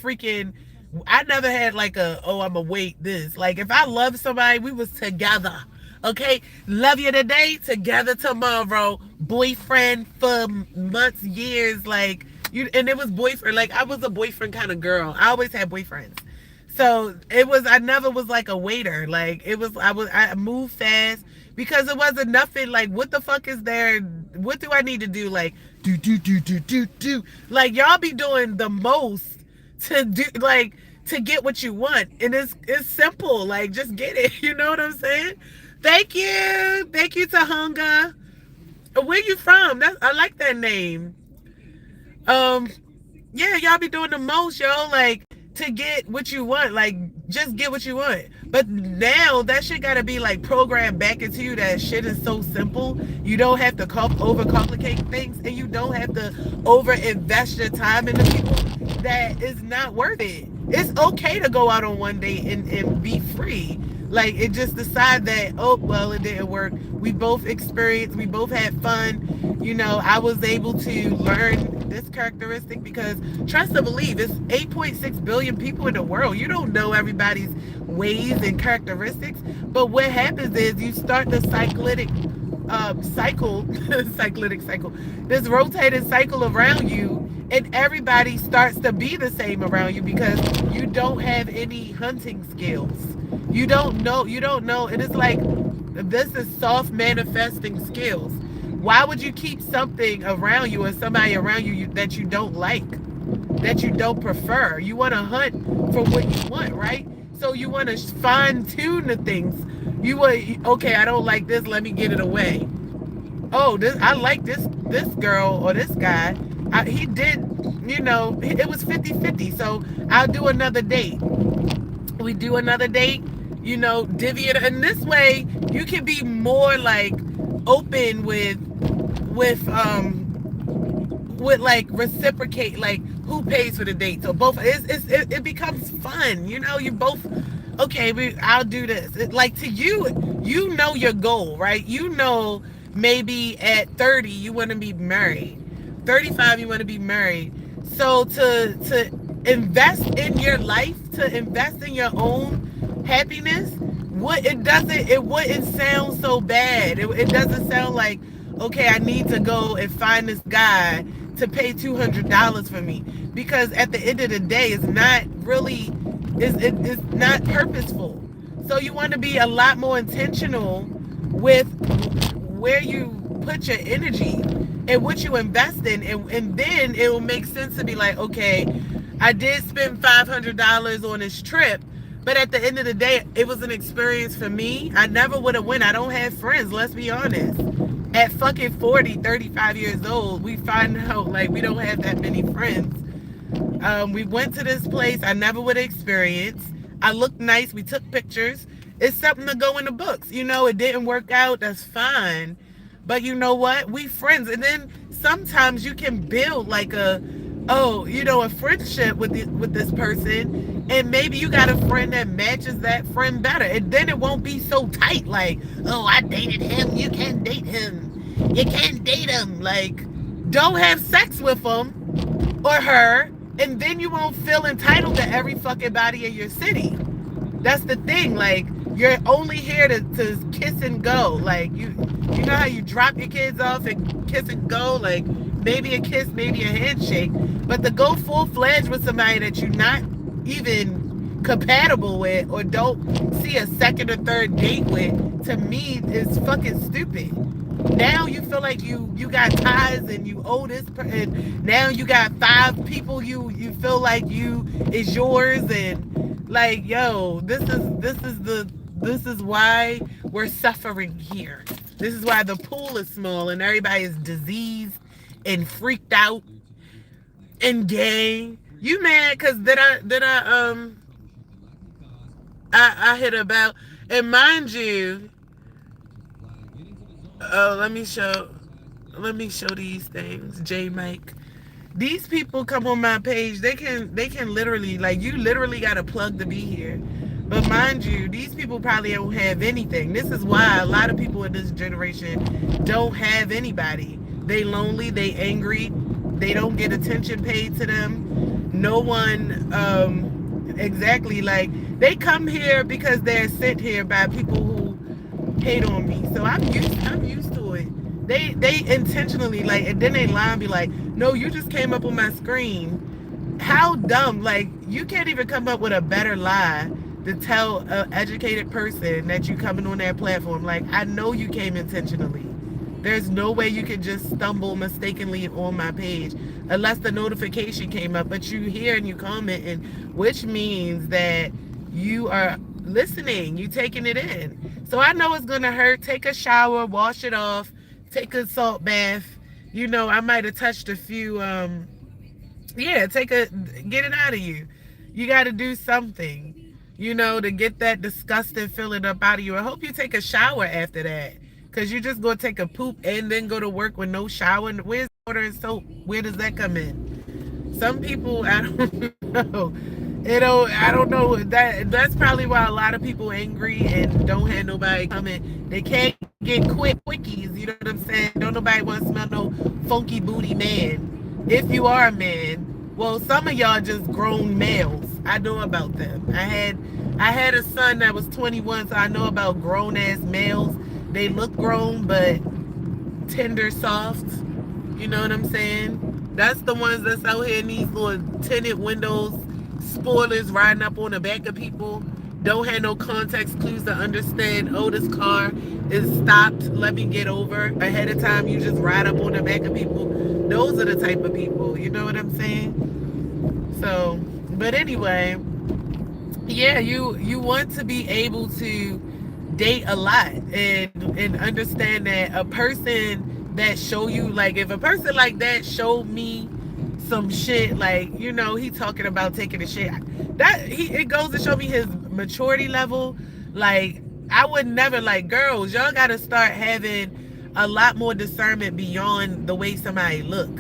had like I'ma wait this. Like, if I loved somebody, we was together. Okay? Love you today, together tomorrow. Boyfriend for months, years, like, and it was boyfriend. Like, I was a boyfriend kind of girl. I always had boyfriends. So I never was like a waiter. Like, I moved fast because it wasn't nothing like, what the fuck is there? What do I need to do? Like, do. Like, y'all be doing the most to do, like, to get what you want. And it's simple. Like, just get it. You know what I'm saying? Thank you. Thank you, Tahunga. Where you from? I like that name. Yeah, y'all be doing the most, yo. Like, to get what you want, like, just get what you want. But now that shit gotta be like programmed back into you. That shit is so simple. You don't have to overcomplicate things, and you don't have to over invest your time into people that is not worth it. It's okay to go out on one date and be free. Like, it just decide that, oh, well, it didn't work. We both experienced, we both had fun. I was able to learn this characteristic because, trust or believe, it's 8.6 billion people in the world. You don't know everybody's ways and characteristics. But what happens is you start the cyclic cycle, this rotating cycle around you, and everybody starts to be the same around you because you don't have any hunting skills. You don't know. And it's like, this is soft manifesting skills. Why would you keep something around you or somebody around you that you don't like, that you don't prefer? You want to hunt for what you want, right? So you want to fine tune the things. Okay, I don't like this, let me get it away. Oh, I like this girl or this guy. He did, it was 50-50. So I'll do another date. We do another date, divvy it. And this way you can be more like open with like reciprocate, like who pays for the date. So both, it becomes fun. You both, okay, I'll do this. Like, to you your goal, right? Maybe at 30 you want to be married, 35 you want to be married. So to invest in your life, to invest in your own happiness, it wouldn't sound so bad. It doesn't sound like, okay, I need to go and find this guy to pay $200 for me, because at the end of the day, it's not really, it's not purposeful. So you want to be a lot more intentional with where you put your energy and what you invest in, and then it will make sense to be like, okay, I did spend $500 on this trip, but at the end of the day, it was an experience for me. I never would have went. I don't have friends, let's be honest. At fucking 40, 35 years old, we find out like we don't have that many friends. We went to this place I never would have experienced. I looked nice. We took pictures. It's something to go in the books. You know, it didn't work out. That's fine. But you know what? We friends. And then sometimes you can build like a friendship with this person. And maybe you got a friend that matches that friend better. And then it won't be so tight. Like, oh, I dated him. You can't date him. You can't date him. Like, don't have sex with him or her, and then you won't feel entitled to every fucking body in your city. That's the thing. Like, you're only here to kiss and go. Like, you know how you drop your kids off and kiss and go? Like, maybe a kiss, maybe a handshake. But to go full-fledged with somebody that you're not even compatible with or don't see a second or third date with, to me, is fucking stupid. Now you feel like you got ties and you owe this, and now you got 5 people you feel like you is yours, and like, yo, this is why we're suffering here. This is why the pool is small and everybody is diseased and freaked out and gay. You mad because I hit about, and mind you, oh, let me show these things. J Mike. These people come on my page. They can literally, like, you literally got to plug to be here. But mind you, these people probably don't have anything. This is why a lot of people in this generation don't have anybody. They lonely, they angry, they don't get attention paid to them. No one, exactly, like, they come here because they're sent here by people who hate on me. So I'm used to it. They intentionally, like, and then they lie and be like, no, you just came up on my screen. How dumb. Like, you can't even come up with a better lie to tell an educated person that you coming on their platform. Like, I know you came intentionally. There's no way you could just stumble mistakenly on my page unless the notification came up. But you hear and you comment, and which means that you are listening, you taking it in. So I know it's gonna hurt. Take a shower, wash it off, take a salt bath. You know, I might have touched a few, get it out of you. You got to do something, you know, to get that disgusting feeling up out of you. I hope you take a shower after that, because you're just going to take a poop and then go to work with no shower. Where's water and soap? Where does that come in? Some people, I don't know. I don't know. That's probably why a lot of people angry and don't have nobody coming. They can't get quickies. You know what I'm saying? Don't nobody want to smell no funky booty man. If you are a man, well, some of y'all just grown males. I know about them. I had a son that was 21, so I know about grown ass males. They look grown, but tender, soft. You know what I'm saying? That's the ones that's out here in these little tinted windows, spoilers riding up on the back of people, don't have no context clues to understand, oh, this car is stopped, let me get over. Ahead of time, you just ride up on the back of people. Those are the type of people, you know what I'm saying? So, but anyway, yeah, you want to be able to date a lot and understand that a person that show you, like, if a person like that showed me some shit, like, you know, he talking about taking a shit, it goes to show me his maturity level. Like, I would never, like, girls, y'all gotta start having a lot more discernment beyond the way somebody look,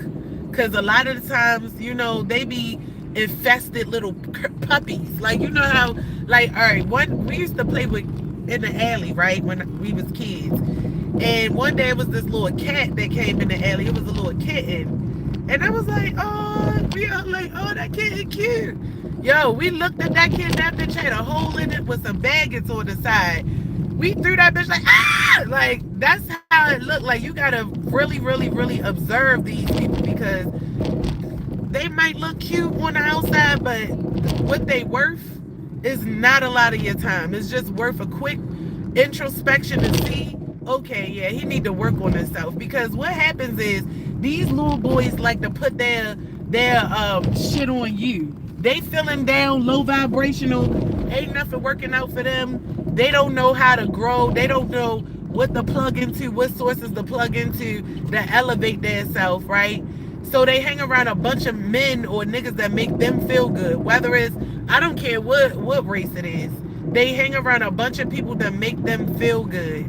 because a lot of the times, you know, they be infested little puppies. Like, you know how, like, all right, we used to play with in the alley, right, when we was kids, and one day it was this little cat that came in the alley. It was a little kitten, and I was like, oh, we are like, oh, that kitten cute. Yo, we looked at that kitten, that bitch had a hole in it with some baggage on the side. We threw that bitch like, ah! Like, that's how it looked. Like, you gotta really, really, really observe these people because they might look cute on the outside, but what they worth is not a lot of your time. It's just worth a quick introspection to see, okay, yeah, he need to work on himself. Because what happens is these little boys like to put their shit on you. They feeling down, low vibrational, ain't nothing working out for them. They don't know how to grow. They don't know what to plug into, what sources to plug into to elevate their self, right? So they hang around a bunch of men or niggas that make them feel good. Whether it's, I don't care what race it is. They hang around a bunch of people that make them feel good.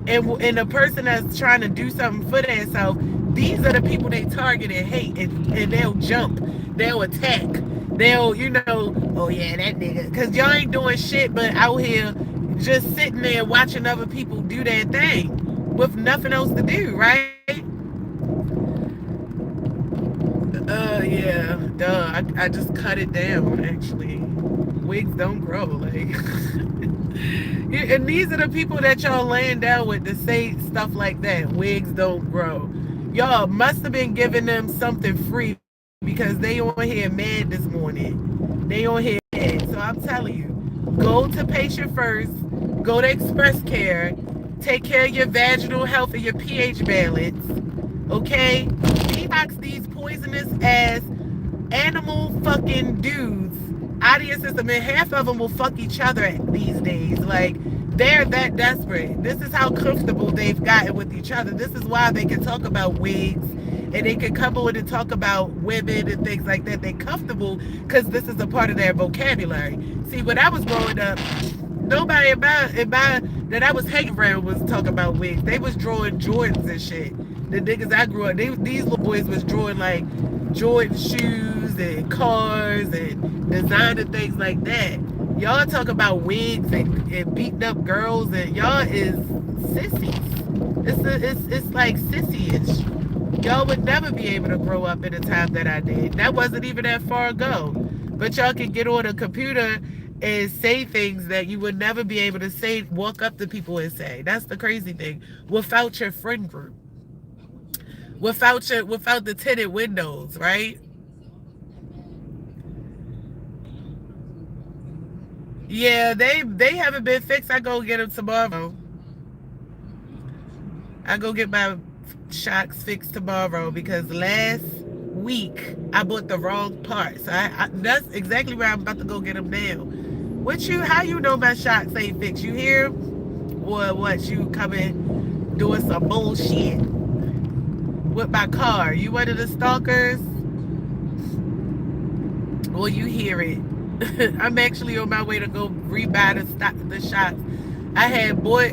And the person that's trying to do something for themselves, these are the people they target and hate. And they'll jump. They'll attack. They'll, oh yeah, that nigga. Because y'all ain't doing shit but out here just sitting there watching other people do their thing with nothing else to do, right? Yeah, duh. I just cut it down, actually. Wigs don't grow, like. And these are the people that y'all laying down with to say stuff like that. Wigs don't grow. Y'all must have been giving them something free because they on here mad this morning. They on here mad. So I'm telling you, go to Patient First, go to Express Care, take care of your vaginal health and your pH balance. Okay? Detox these poisonous ass animal fucking dudes out of your system, and half of them will fuck each other these days. Like, they're that desperate. This is how comfortable they've gotten with each other. This is why they can talk about wigs and they can come on and talk about women and things like that. They're comfortable because this is a part of their vocabulary. See, when I was growing up, nobody that I was hanging around was talking about wigs. They was drawing Jordans and shit. The niggas I grew up, these little boys was drawing like Jordan shoes and cars and designer things like that. Y'all talk about wigs and beating up girls, and y'all is sissies. It's like sissy-ish. Y'all would never be able to grow up in the time that I did. That wasn't even that far ago. But y'all can get on a computer and say things that you would never be able to say, walk up to people and say. That's the crazy thing. Without your friend group. Without the tinted windows, right? Yeah, they haven't been fixed. I go get them tomorrow. I go get my shocks fixed tomorrow because last week I bought the wrong parts. So that's exactly where I'm about to go get them now. How you know my shocks ain't fixed? You hear? Or what? You coming doing some bullshit with my car? You one of the stalkers? Well, you hear it. I'm actually on my way to go rebuy the shots. I had bought,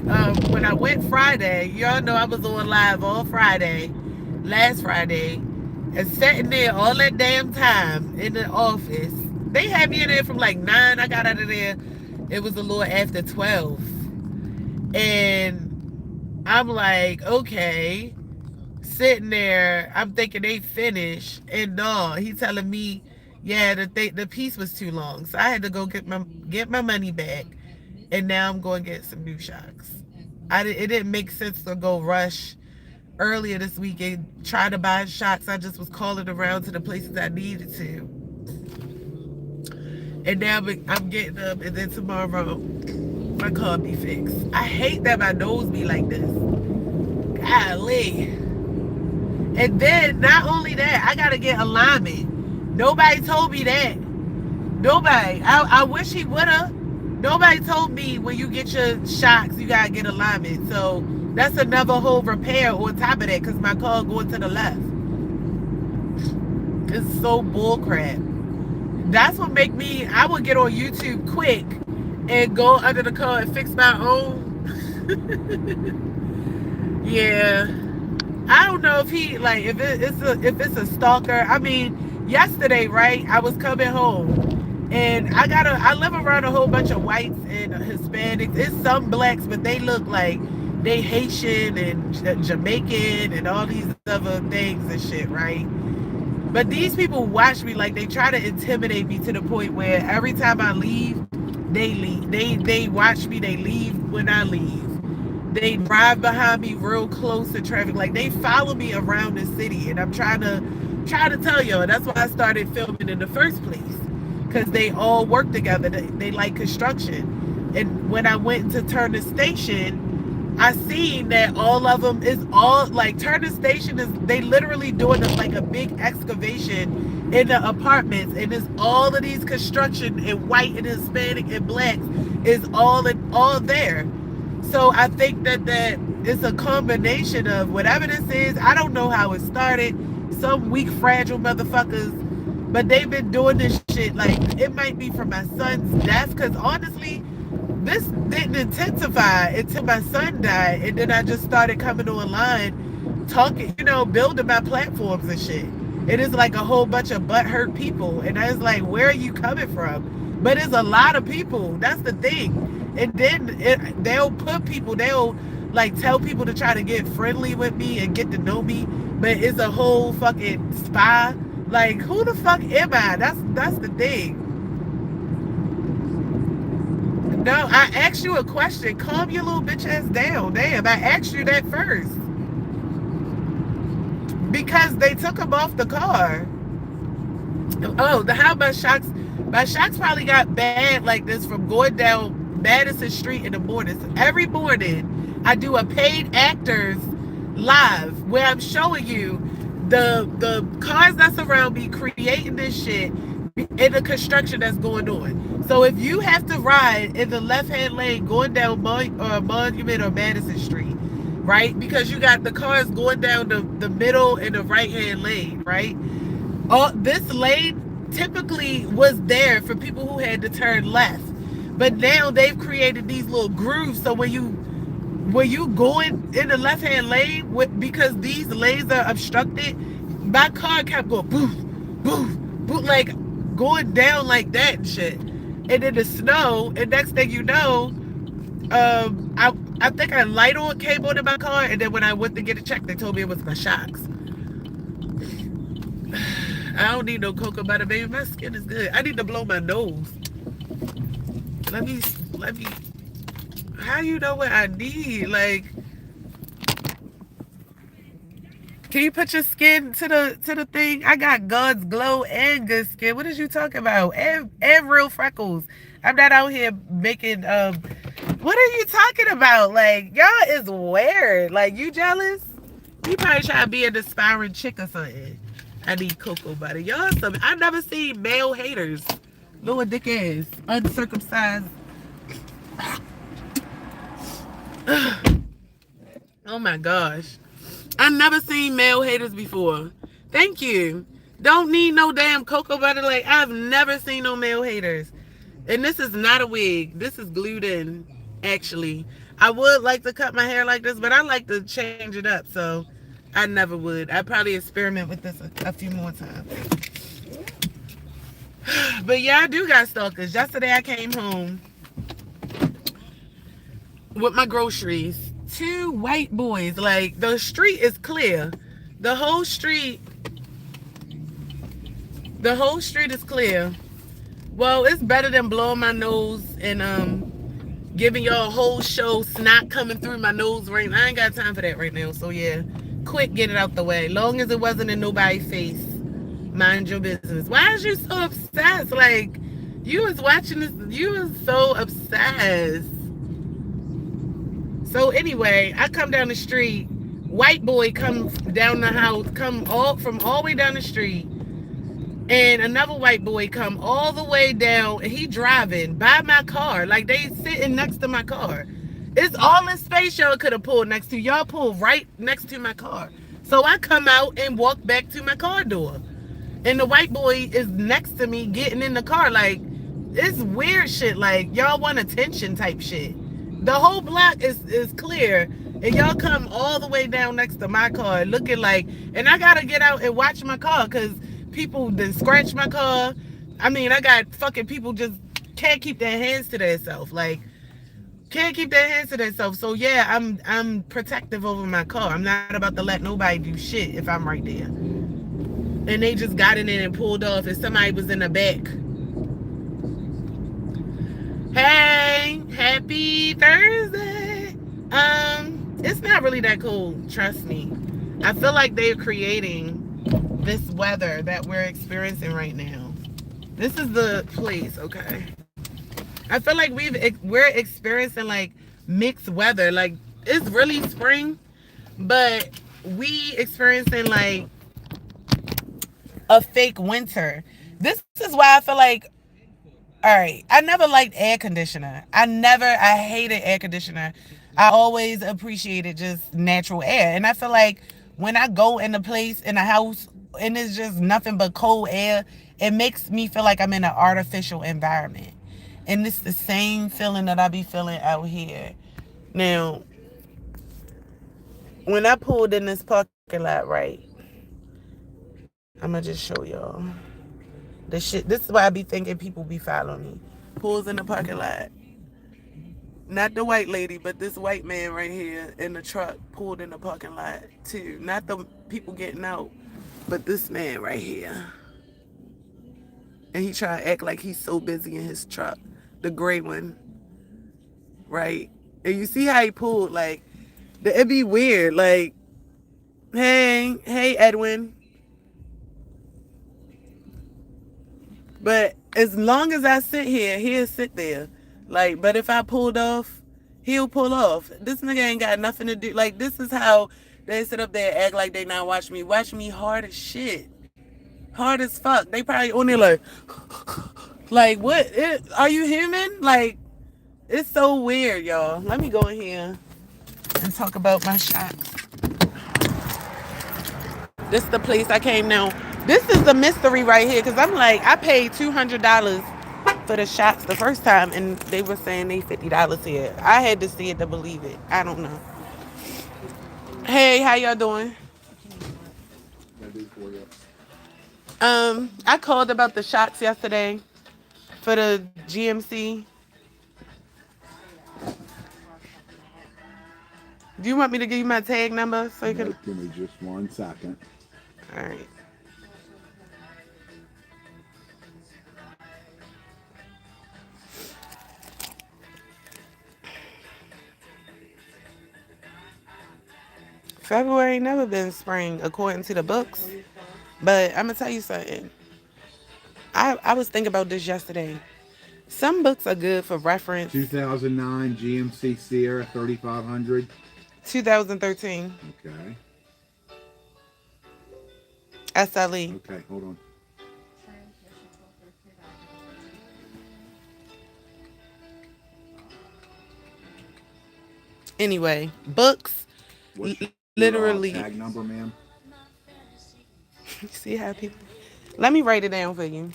when I went Friday, y'all know I was on live all Friday, last Friday, and sitting there all that damn time in the office. They had me in there from like 9. I got out of there. It was a little after 12. And I'm like, okay. Sitting there, I'm thinking they finished. And no, he telling me, yeah, the piece was too long. So I had to go get my money back. And now I'm going to get some new shocks. It didn't make sense to go rush earlier this week and try to buy shocks. I just was calling around to the places I needed to. And now I'm getting up, and then tomorrow my car be fixed. I hate that my nose be like this. Golly. And then not only that, I gotta get alignment. Nobody told me that. Nobody. I wish he woulda. Nobody told me when you get your shocks, you gotta get alignment. So that's another whole repair on top of that, because my car going to the left. It's so bullcrap. That's what make me, I would get on YouTube quick and go under the car and fix my own. Yeah. I don't know if he, like, if it's a stalker. I mean, yesterday, right, I was coming home, and I live around a whole bunch of whites and Hispanics. It's some blacks, but they look like they Haitian and Jamaican and all these other things and shit, right? But these people watch me, like, they try to intimidate me to the point where every time I leave, they leave. They watch me, they leave when I leave. They drive behind me real close to traffic. Like they follow me around the city, and I'm trying to tell y'all. That's why I started filming in the first place, because they all work together. They like construction, and when I went to Turner Station, I seen that all of them is all like Turner Station is. They literally doing like a big excavation in the apartments, and it's all of these construction and white and Hispanic and blacks is all there. So I think that it's a combination of whatever this is. I don't know how it started. Some weak, fragile motherfuckers, but they've been doing this shit. Like it might be from my son's death, because honestly, this didn't intensify until my son died, and then I just started coming online, talking, building my platforms and shit. It is like a whole bunch of butthurt people, and I was like, where are you coming from? But it's a lot of people. That's the thing. And then they'll like tell people to try to get friendly with me and get to know me, but it's a whole fucking spy. Like, who the fuck am I? That's the thing. No, I asked you a question. Calm your little bitch ass down. Damn, I asked you that first. Because they took him off the car. Oh, how my shocks probably got bad like this from going down Madison Street in the morning. So every morning I do a paid actors live where I'm showing you the cars that's around me creating this shit in the construction that's going on. So if you have to ride in the left-hand lane going down Monument or Madison Street, right? Because you got the cars going down the middle and the right-hand lane, right? This lane typically was there for people who had to turn left. But now they've created these little grooves, so when you going in the left-hand lane, because these lanes are obstructed, my car kept going boof, boof, boof, like going down like that and shit. And then the snow, and next thing you know, I think a light on came on in my car, and then when I went to get it checked, they told me it was my shocks. I don't need no cocoa butter, baby. My skin is good. I need to blow my nose. Let me. How you know what I need? Like, can you put your skin to the thing? I got God's glow and good skin. What is you talking about? And real freckles. I'm not out here making. What are you talking about? Like, y'all is weird. Like, you jealous? You probably try to be an aspiring chick or something. I need cocoa butter. Y'all some. I never seen male haters. Little dick ass, uncircumcised. Oh my gosh. I've never seen male haters before. Thank you. Don't need no damn cocoa butter. Like, I've never seen no male haters. And this is not a wig. This is glued in, actually. I would like to cut my hair like this, but I like to change it up, so I never would. I'd probably experiment with this a few more times. But yeah, I do got stalkers. Yesterday I came home with my groceries. 2 white boys. Like, the street is clear. The whole street is clear. Well, it's better than blowing my nose and giving y'all a whole show, snot coming through my nose right now. I ain't got time for that right now. So yeah, quick, get it out the way. Long as it wasn't in nobody's face. Mind your business. Why is you so obsessed? Like, you was watching this, you was so obsessed. So anyway, I come down the street, white boy comes down the house, from all the way down the street, and another white boy come all the way down, and he driving by my car, like they sitting next to my car. It's all in space y'all could have pulled next to. Y'all pulled right next to my car. So I come out and walk back to my car door. And the white boy is next to me getting in the car. Like, it's weird shit. Like, y'all want attention type shit. The whole block is clear. And y'all come all the way down next to my car looking like, and I gotta get out and watch my car because people then scratch my car. I mean, I got fucking people just can't keep their hands to themselves. Like, can't keep their hands to themselves. So yeah, I'm protective over my car. I'm not about to let nobody do shit if I'm right there. And they just got in it and pulled off, and somebody was in the back. Hey, happy Happy Thursday. It's not really that cold, trust me. I feel like they're creating this weather that we're experiencing right now. This is the place, okay? I feel like we're experiencing like mixed weather. Like it's really spring, but we experiencing like a fake winter. This is why I feel like, all right, I never liked air conditioner. I hated air conditioner. I always appreciated just natural air. And I feel like when I go in a place, in a house, and it's just nothing but cold air, it makes me feel like I'm in an artificial environment. And it's the same feeling that I be feeling out here. Now, when I pulled in this parking lot, right, I'm gonna just show y'all. The shit, this is why I be thinking people be following me. Pulls in the parking lot. Not the white lady, but this white man right here in the truck pulled in the parking lot too. Not the people getting out, but this man right here. And he trying to act like he's so busy in his truck. The gray one, right? And you see how he pulled, like, it'd be weird. Like, hey, Edwin. But as long as I sit here, he'll sit there. Like, but if I pulled off, he'll pull off. This nigga ain't got nothing to do. Like, this is how they sit up there and act like they not watch me. Watch me hard as shit. Hard as fuck. They probably only like what? Are you human? Like, it's so weird, y'all. Let me go in here and talk about my shots. This is the place I came now. This is the mystery right here, because I'm like, I paid $200 for the shots the first time, and they were saying they $50 here. I had to see it to believe it. I don't know. Hey, how y'all doing? I called about the shots yesterday for the GMC. Do you want me to give you my tag number so you can? Give me just 1 second. All right. February never been spring according to the books, but I'm gonna tell you something. I was thinking about this yesterday. Some books are good for reference. 2009 GMC Sierra 3500. 2013 Okay. SLE. Okay, hold on. Anyway, books What's your literally. tag number, ma'am? See how people. Let me write it down for you.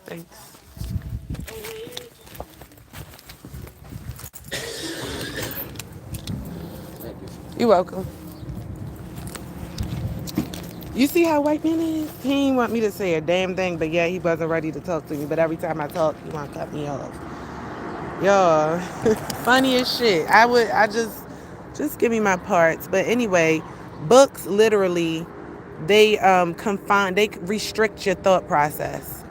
Thanks. You're welcome. You see how white man is? He didn't want me to say a damn thing, but yeah, he wasn't ready to talk to me. But every time I talk, he want to cut me off. Y'all, funny as shit. Just give me my parts. But anyway, books literally, they restrict your thought process.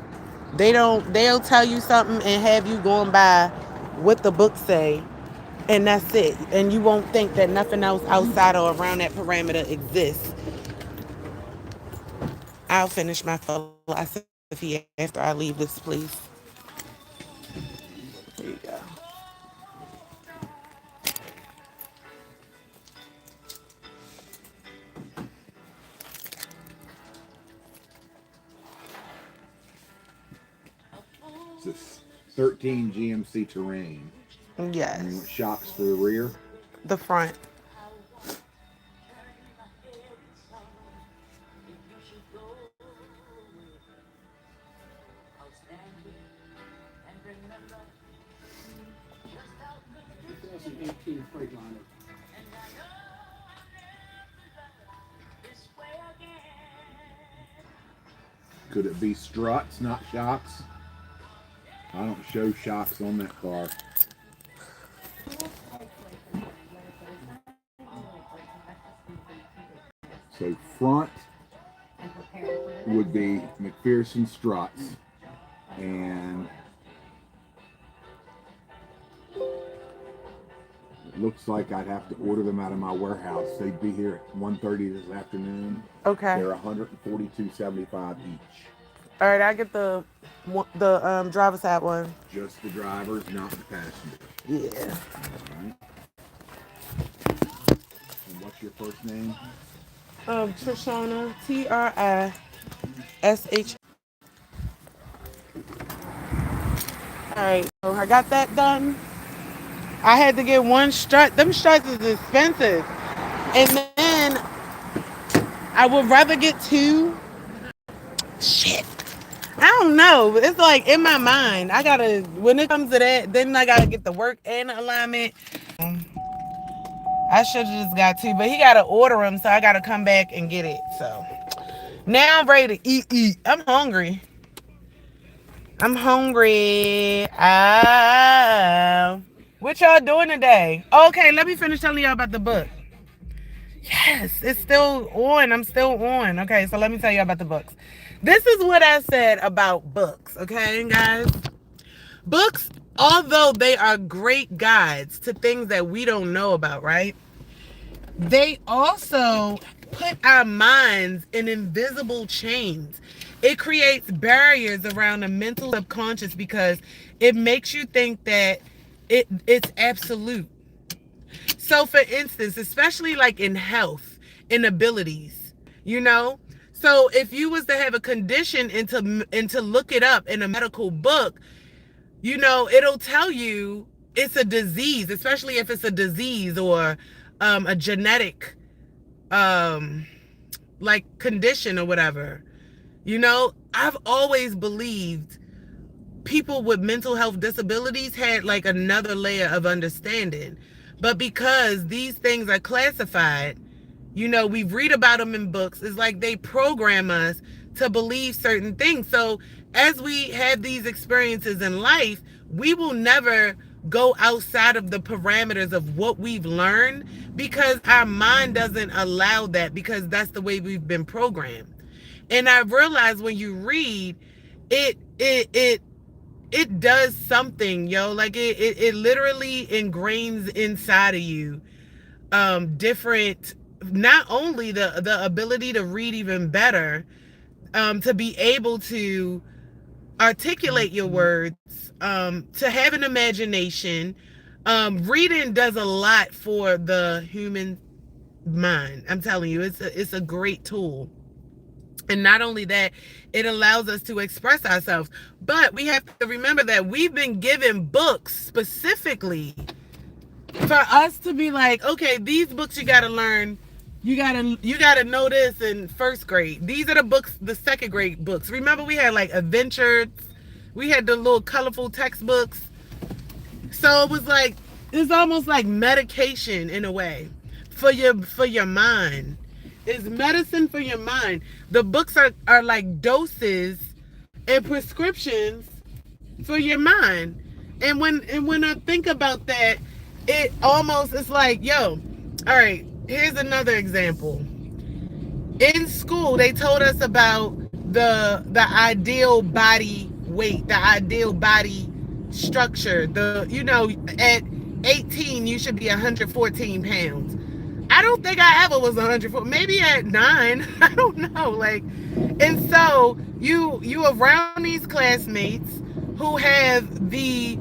They'll tell you something and have you going by what the books say, and that's it. And you won't think that nothing else outside or around that parameter exists. I'll finish my philosophy after I leave this place. There you go. It's a 13 GMC Terrain. Yes. And you want shocks for the rear? The front. Could it be struts, not shocks? I don't show shocks on that car. So front would be McPherson struts. and it looks like I'd have to order them out of my warehouse. They'd be here at 1:30 this afternoon. Okay. They're $142.75 each. All right, I get the driver's side one. Just the drivers, not the passengers. Yeah. All right. And what's your first name? Trishana, Trish. All right, so I got that done. I had to get one strut. Them struts is expensive, and then I would rather get two. Shit. I don't know. It's like in my mind, I gotta, when it comes to that, then I gotta get the work and the alignment. I should have just got two, but he gotta order them, so I gotta come back and get it. So now I'm ready to eat. I'm hungry. What y'all doing today? Okay, let me finish telling y'all about the book. Yes, it's still on. I'm still on. Okay, so let me tell you about the books. This is what I said about books, okay, guys? Books, although they are great guides to things that we don't know about, right? They also put our minds in invisible chains. It creates barriers around the mental subconscious because it makes you think that it's absolute. So for instance, especially like in health, in abilities, you know? So if you was to have a condition and to look it up in a medical book, you know, it'll tell you it's a disease, especially if it's a disease or a genetic like condition or whatever. You know, I've always believed people with mental health disabilities had like another layer of understanding. But because these things are classified, you know, we read about them in books. It's like they program us to believe certain things. So as we have these experiences in life, we will never go outside of the parameters of what we've learned because our mind doesn't allow that because that's the way we've been programmed. And I realized when you read, it does something, yo. Like it literally ingrains inside of you different, not only the ability to read even better, to be able to articulate your words, to have an imagination. Reading does a lot for the human mind. I'm telling you, it's a great tool. And not only that, it allows us to express ourselves. But we have to remember that we've been given books specifically for us to be like, okay, these books you gotta learn. You gotta know this in first grade. These are the books, the second grade books. Remember we had like adventures. We had the little colorful textbooks. So it was like, it's almost like medication in a way for your mind. It's medicine for your mind. The books are like doses and prescriptions for your mind. And when I think about that, it almost it's like, yo, all right, here's another example. In school, they told us about the ideal body weight, the ideal body structure. At 18 you should be 114 pounds. I don't think I ever was 104. Maybe at 9. I don't know. Like, and so you around these classmates who have the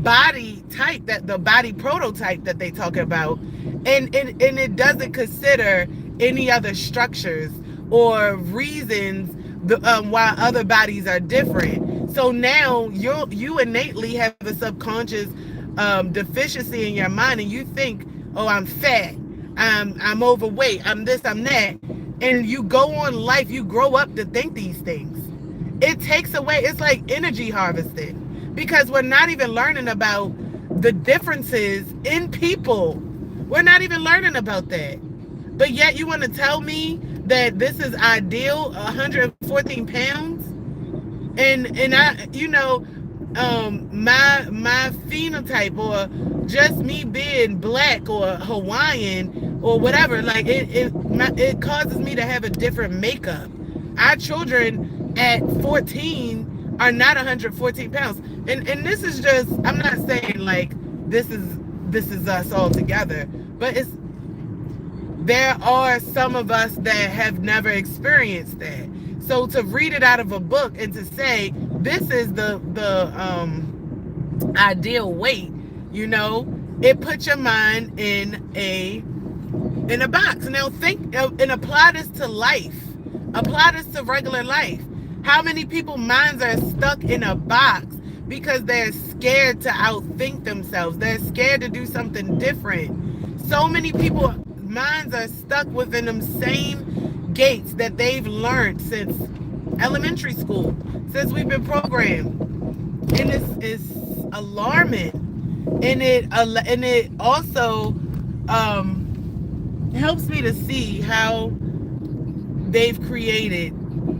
body type, that the body prototype that they talk about, and it doesn't consider any other structures or reasons why other bodies are different. So now you innately have a subconscious deficiency in your mind, and you think, oh, I'm fat, I'm overweight, I'm this, I'm that, and you go on life, you grow up to think these things. It takes away, it's like energy harvesting, because we're not even learning about the differences in people. We're not even learning about that. But yet you want to tell me that this is ideal, 114 pounds? And I, my phenotype, or just me being black or Hawaiian or whatever, like it causes me to have a different makeup. Our children at 14 are not 114 pounds. And this is just, I'm not saying like this is us all together, but there are some of us that have never experienced that. So to read it out of a book and to say this is the ideal weight, you know, it puts your mind in a box. Now think and apply this to life. Apply this to regular life. How many people minds are stuck in a box because they're scared to outthink themselves? They're scared to do something different. So many people minds are stuck within them same gates that they've learned since elementary school, since we've been programmed. And this is alarming. And it also helps me to see how they've created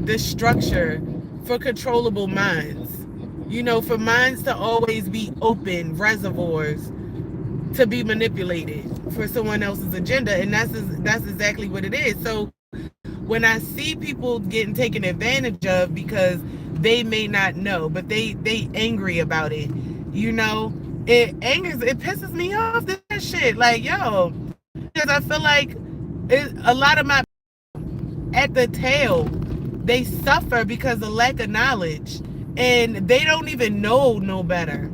this structure for controllable minds. You know, for minds to always be open reservoirs to be manipulated for someone else's agenda. And that's exactly what it is. So when I see people getting taken advantage of because they may not know, but they angry about it, you know, it pisses me off, that shit. Like, yo, because I feel like a lot of my at the tail, they suffer because of lack of knowledge, and they don't even know no better.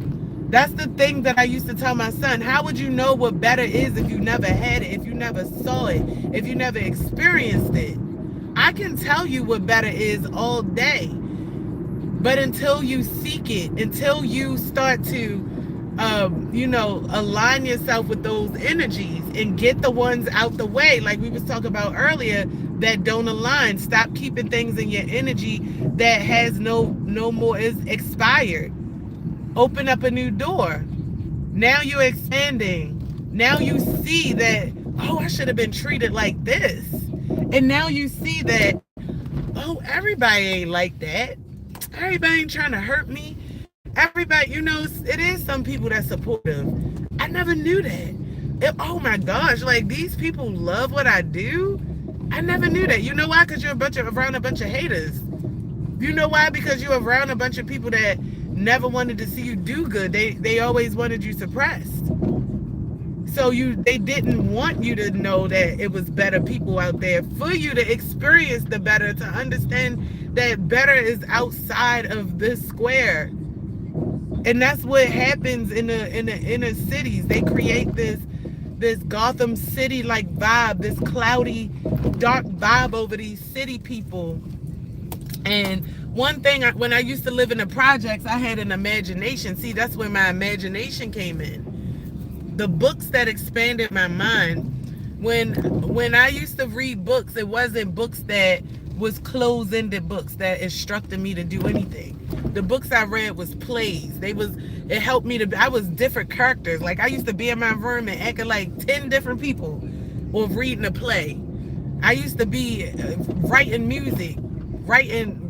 That's the thing that I used to tell my son. How would you know what better is if you never had it, if you never saw it, if you never experienced it? I can tell you what better is all day, but until you seek it, until you start to align yourself with those energies and get the ones out the way, like we was talking about earlier, that don't align. Stop keeping things in your energy that has no more, is expired. Open up a new door. Now you're expanding. Now you see that, oh, I should have been treated like this. And now you see that, oh, everybody ain't like that. Everybody ain't trying to hurt me. Everybody, you know, it is some people that's supportive. I never knew that. Oh my gosh, like these people love what I do. I never knew that. You know why? Because you're around a bunch of haters. You know why? Because you're around a bunch of people that never wanted to see you do good. They always wanted you suppressed. So they didn't want you to know that it was better people out there for you to experience the better, to understand that better is outside of this square. And that's what happens in the inner cities. They create this Gotham City like vibe, this cloudy, dark vibe over these city people. And one thing, when I used to live in the projects, I had an imagination. See, that's where my imagination came in. The books that expanded my mind. When I used to read books, it wasn't books that was closed-ended books that instructed me to do anything. The books I read was plays. It helped me I was different characters. Like I used to be in my room and acting like 10 different people or reading a play. I used to be writing music, writing,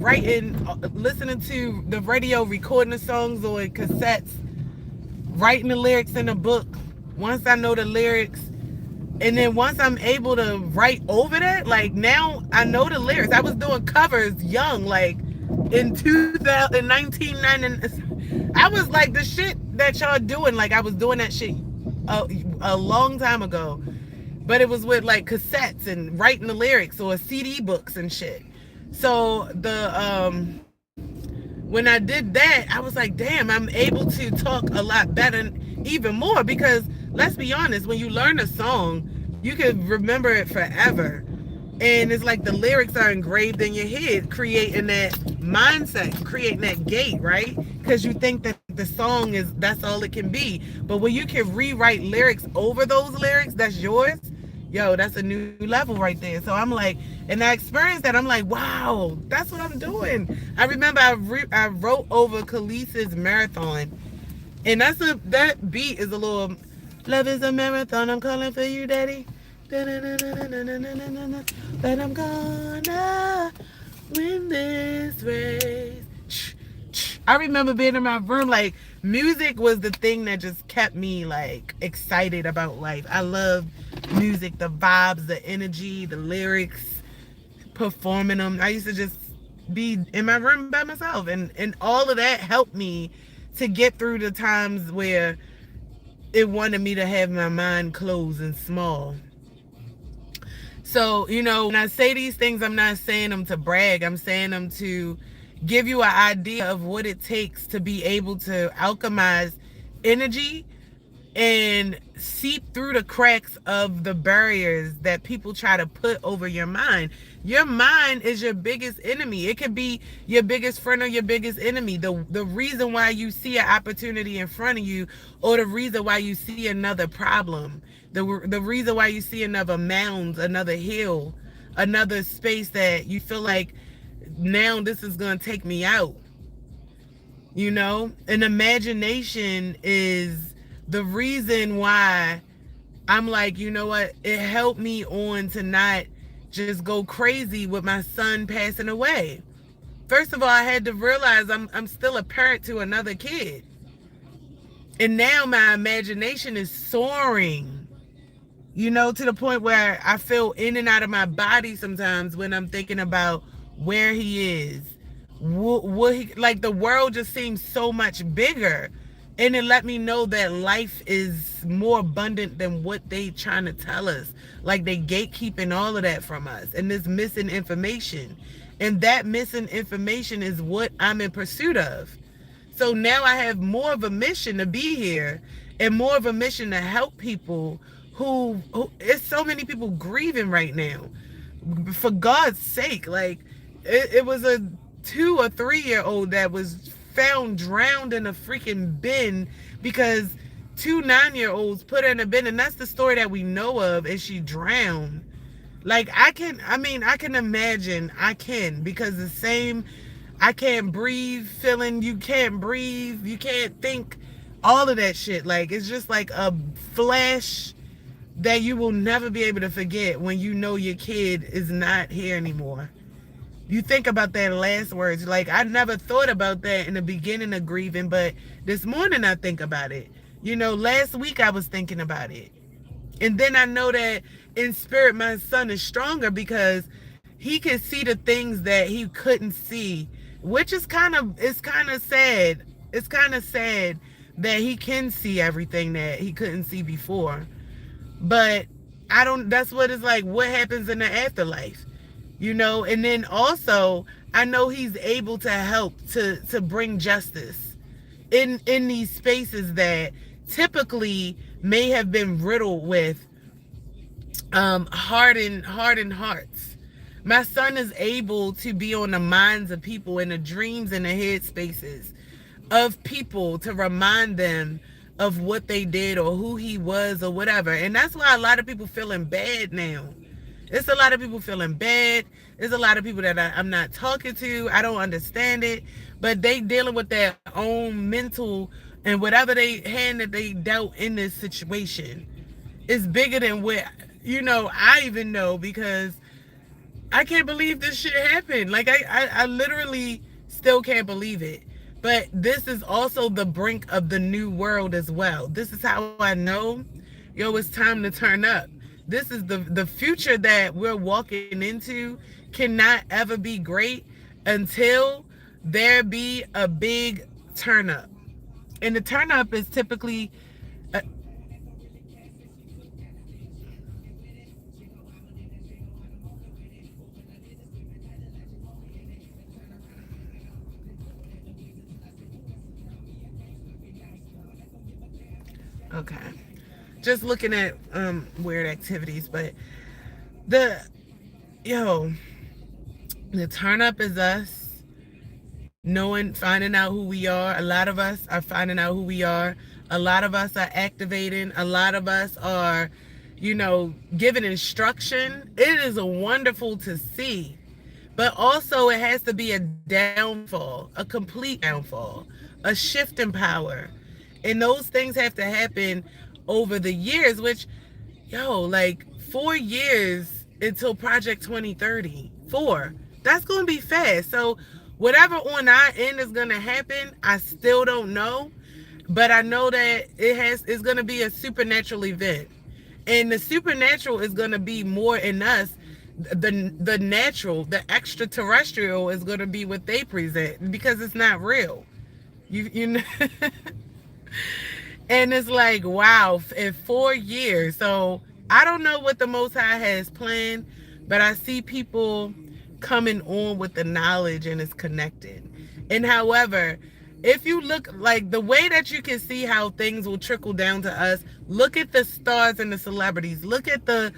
listening to the radio, recording the songs or cassettes, writing the lyrics in a book. Once I know the lyrics, and then once I'm able to write over that, like now I know the lyrics. I was doing covers young, like in 1990. I was like the shit that y'all doing. Like I was doing that shit a long time ago, but it was with like cassettes and writing the lyrics or CD books and shit. So when I did that, I was like, damn, I'm able to talk a lot better, even more, because let's be honest, when you learn a song, you can remember it forever. And it's like the lyrics are engraved in your head, creating that mindset, creating that gate, right? Because you think that the song that's all it can be. But when you can rewrite lyrics over those lyrics, that's yours. Yo, that's a new level right there. So I'm like, and I experienced that. I'm like, wow, that's what I'm doing. I remember I wrote over Khalees's Marathon. And that beat is a little, love is a marathon, I'm calling for you, daddy. But I'm gonna win this race. I remember being in my room, like music was the thing that just kept me like excited about life. I love music, the vibes, the energy, the lyrics, performing them. I used to just be in my room by myself, and all of that helped me to get through the times where it wanted me to have my mind closed and small. So, when I say these things, I'm not saying them to brag. I'm saying them to give you an idea of what it takes to be able to alchemize energy and seep through the cracks of the barriers that people try to put over your mind. Your mind is your biggest enemy. It could be your biggest friend or your biggest enemy. The reason why you see an opportunity in front of you, or the reason why you see another problem, the reason why you see another mound, another hill, another space that you feel like now this is going to take me out. An imagination is the reason why I'm like, you know what? It helped me on to not just go crazy with my son passing away. First of all, I had to realize I'm still a parent to another kid. And now my imagination is soaring, to the point where I feel in and out of my body sometimes when I'm thinking about where he is. Like the world just seems so much bigger. And it let me know that life is more abundant than what they trying to tell us. Like they gatekeeping all of that from us. And this missing information. And that missing information is what I'm in pursuit of. So now I have more of a mission to be here and more of a mission to help people who it's so many people grieving right now. For God's sake, like it was a 2 or 3 year old that was found drowned in a freaking bin because 2 9-year-olds put her in a bin, and that's the story that we know of, and she drowned. Like I can imagine, because the same I can't breathe feeling, you can't breathe, you can't think, all of that shit. Like it's just like a flash that you will never be able to forget when you know your kid is not here anymore. You think about that last words. Like I never thought about that in the beginning of grieving, but this morning I think about it. Last week I was thinking about it. And then I know that in spirit my son is stronger because he can see the things that he couldn't see, which is it's kind of sad. It's kind of sad that he can see everything that he couldn't see before. But that's what it's like. What happens in the afterlife? And then also I know he's able to help to bring justice in these spaces that typically may have been riddled with hardened hearts. My son is able to be on the minds of people, in the dreams and the head spaces of people, to remind them of what they did or who he was or whatever. And that's why a lot of people feeling bad now. It's a lot of people feeling bad. There's a lot of people that I'm not talking to. I don't understand it. But they dealing with their own mental, and whatever hand that they dealt in this situation is bigger than what, I even know, because I can't believe this shit happened. Like I literally still can't believe it. But this is also the brink of the new world as well. This is how I know, it's time to turn up. This is the future that we're walking into cannot ever be great until there be a big turn up. And the turn up is typically okay. Just looking at weird activities, but the the turn up is us finding out who we are. A lot of us are finding out who we are. A lot of us are activating. A lot of us are, giving instruction. It is a wonderful to see, but also it has to be a downfall, a complete downfall, a shift in power. And those things have to happen over the years, which, like 4 years until Project 2030. 4. That's going to be fast. So whatever on our end is going to happen, I still don't know. But I know that it's going to be a supernatural event. And the supernatural is going to be more in us The natural, the extraterrestrial is going to be what they present because it's not real. You know. And it's like, wow, in 4 years. So I don't know what the Most High has planned, but I see people coming on with the knowledge and it's connected. And however, if you look like the way that you can see how things will trickle down to us, look at the stars and the celebrities, look at the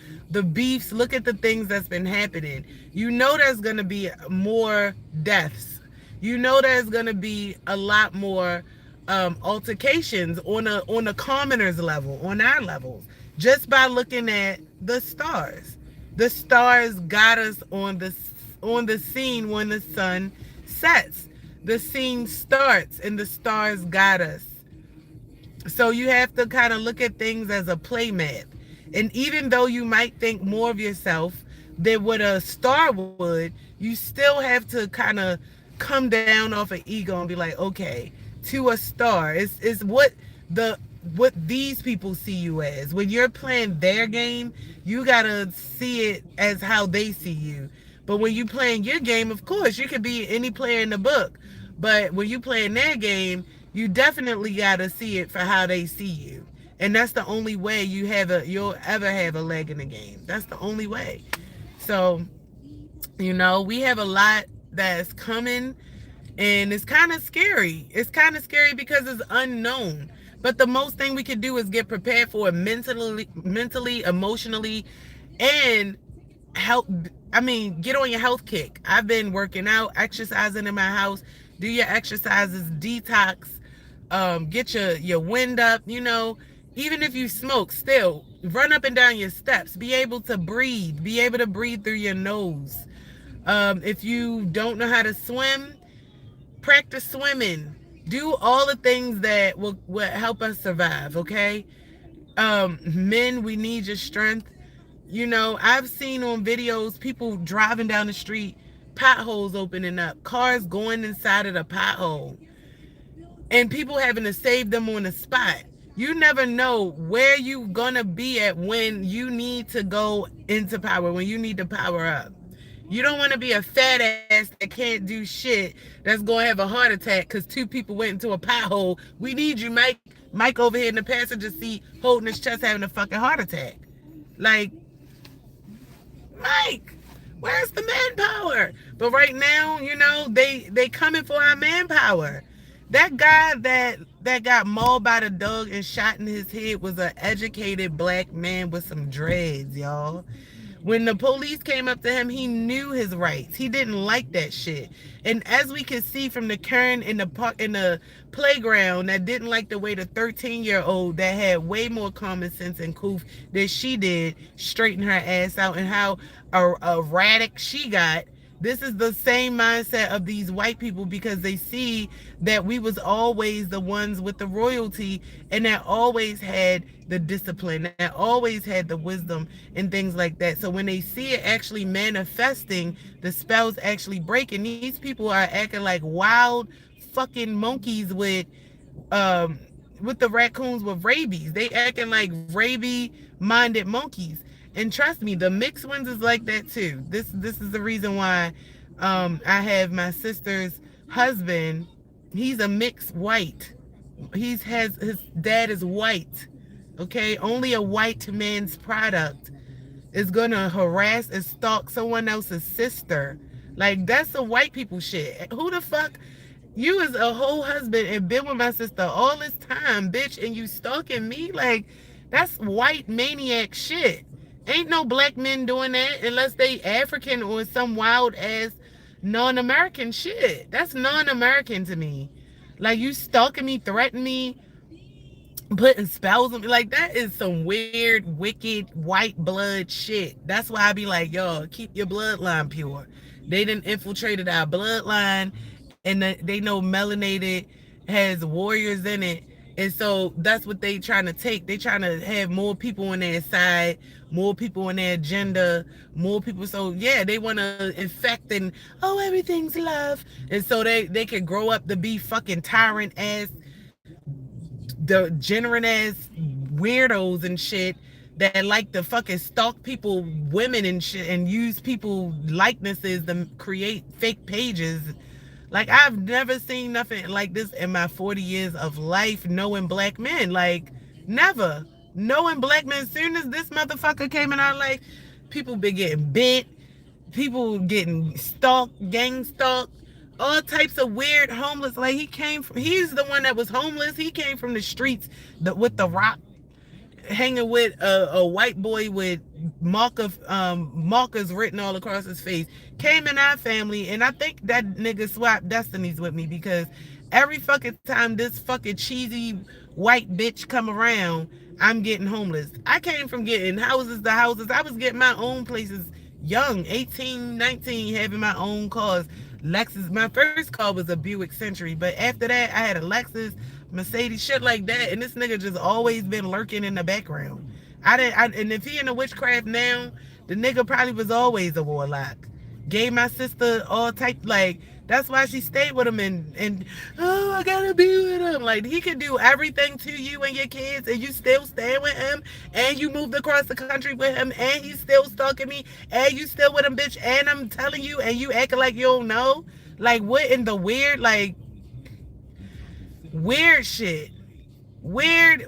beefs, look at the things that's been happening. You know there's gonna be more deaths. You know there's gonna be a lot more altercations on a commoner's level, on our levels, just by looking at the stars. The stars got us on the scene when the sun sets. The scene starts and the stars got us. So you have to kind of look at things as a play map. And even though you might think more of yourself than what a star would, you still have to kind of come down off an ego and be like, okay, to a star, it's what these people see you as. When you're playing their game, you gotta see it as how they see you. But when you playing your game, of course, you could be any player in the book. But when you playing their game, you definitely gotta see it for how they see you. And that's the only way you'll ever have a leg in the game. That's the only way. So, we have a lot that's coming, and it's kind of scary. It's kind of scary because it's unknown. But the most thing we can do is get prepared for it mentally, emotionally, and help. I mean, get on your health kick. I've been working out, exercising in my house. Do your exercises, detox, get your wind up. Even if you smoke, still run up and down your steps. Be able to breathe. Be able to breathe through your nose. If you don't know how to swim, practice swimming. Do all the things that will help us survive, okay? Men, we need your strength. I've seen on videos people driving down the street, potholes opening up, cars going inside of the pothole, and people having to save them on the spot. You never know where you gonna be at when you need to go into power, when you need to power up. You don't want to be a fat ass that can't do shit that's going to have a heart attack because two people went into a pothole. We need you, Mike. Mike over here in the passenger seat holding his chest having a fucking heart attack. Like, Mike, where's the manpower? But right now, they coming for our manpower. That guy that got mauled by the dog and shot in his head was an educated black man with some dreads, y'all. When the police came up to him, he knew his rights. He didn't like that shit. And as we could see from the Karen in the playground that didn't like the way the 13-year-old that had way more common sense and coof than she did straighten her ass out, and how erratic she got. This is the same mindset of these white people, because they see that we was always the ones with the royalty, and that always had the discipline, that always had the wisdom and things like that. So when they see it actually manifesting, the spells actually breaking, these people are acting like wild fucking monkeys with the raccoons with rabies. They acting like rabies-minded monkeys. And trust me, the mixed ones is like that too. This is the reason why I have my sister's husband. He's a mixed white. His dad is white. Okay, only a white man's product is gonna harass and stalk someone else's sister. Like, that's the white people shit. Who the fuck? You is a whole husband and been with my sister all this time, bitch, and you stalking me? Like, that's white maniac shit. Ain't no black men doing that unless they African or some wild ass non-American shit. That's non-American to me. Like, you stalking me, threatening me, putting spells on me. Like, that is some weird, wicked, white blood shit. That's why I be like, yo, keep your bloodline pure. They done infiltrated our bloodline, and they know melanated has warriors in it. And so that's what they trying to take. They trying to have more people on their side, more people on their agenda, more people. So yeah, they want to infect and, oh, everything's love. And so they can grow up to be fucking tyrant ass, degenerate ass weirdos and shit that like to fucking stalk people, women and shit, and use people likenesses to create fake pages. Like, I've never seen nothing like this in my 40 years of life, knowing black men. Like, never. Knowing black men, as soon as this motherfucker came in our life, people been getting bit, people getting stalked, gang stalked, all types of weird homeless. Like, he's the one that was homeless. He came from the streets with the rock, hanging with a white boy with markers written all across his face. Came in our family, and I think that nigga swapped destinies with me, because every fucking time this fucking cheesy white bitch come around, I'm getting homeless. I came from getting houses to houses. I was getting my own places young, 18, 19, having my own cars. Lexus. My first car was a Buick Century, but after that, I had a Lexus, Mercedes, shit like that. And this nigga just always been lurking in the background. And if he in the witchcraft now, the nigga probably was always a warlock. Gave my sister all type, like, that's why she stayed with him, and oh, I gotta be with him. Like, he can do everything to you and your kids, and you still stay with him, and you moved across the country with him, and he's still stalking me, and you still with him, bitch, and I'm telling you, and you acting like you don't know. Like, what in the weird, like, weird shit. Weird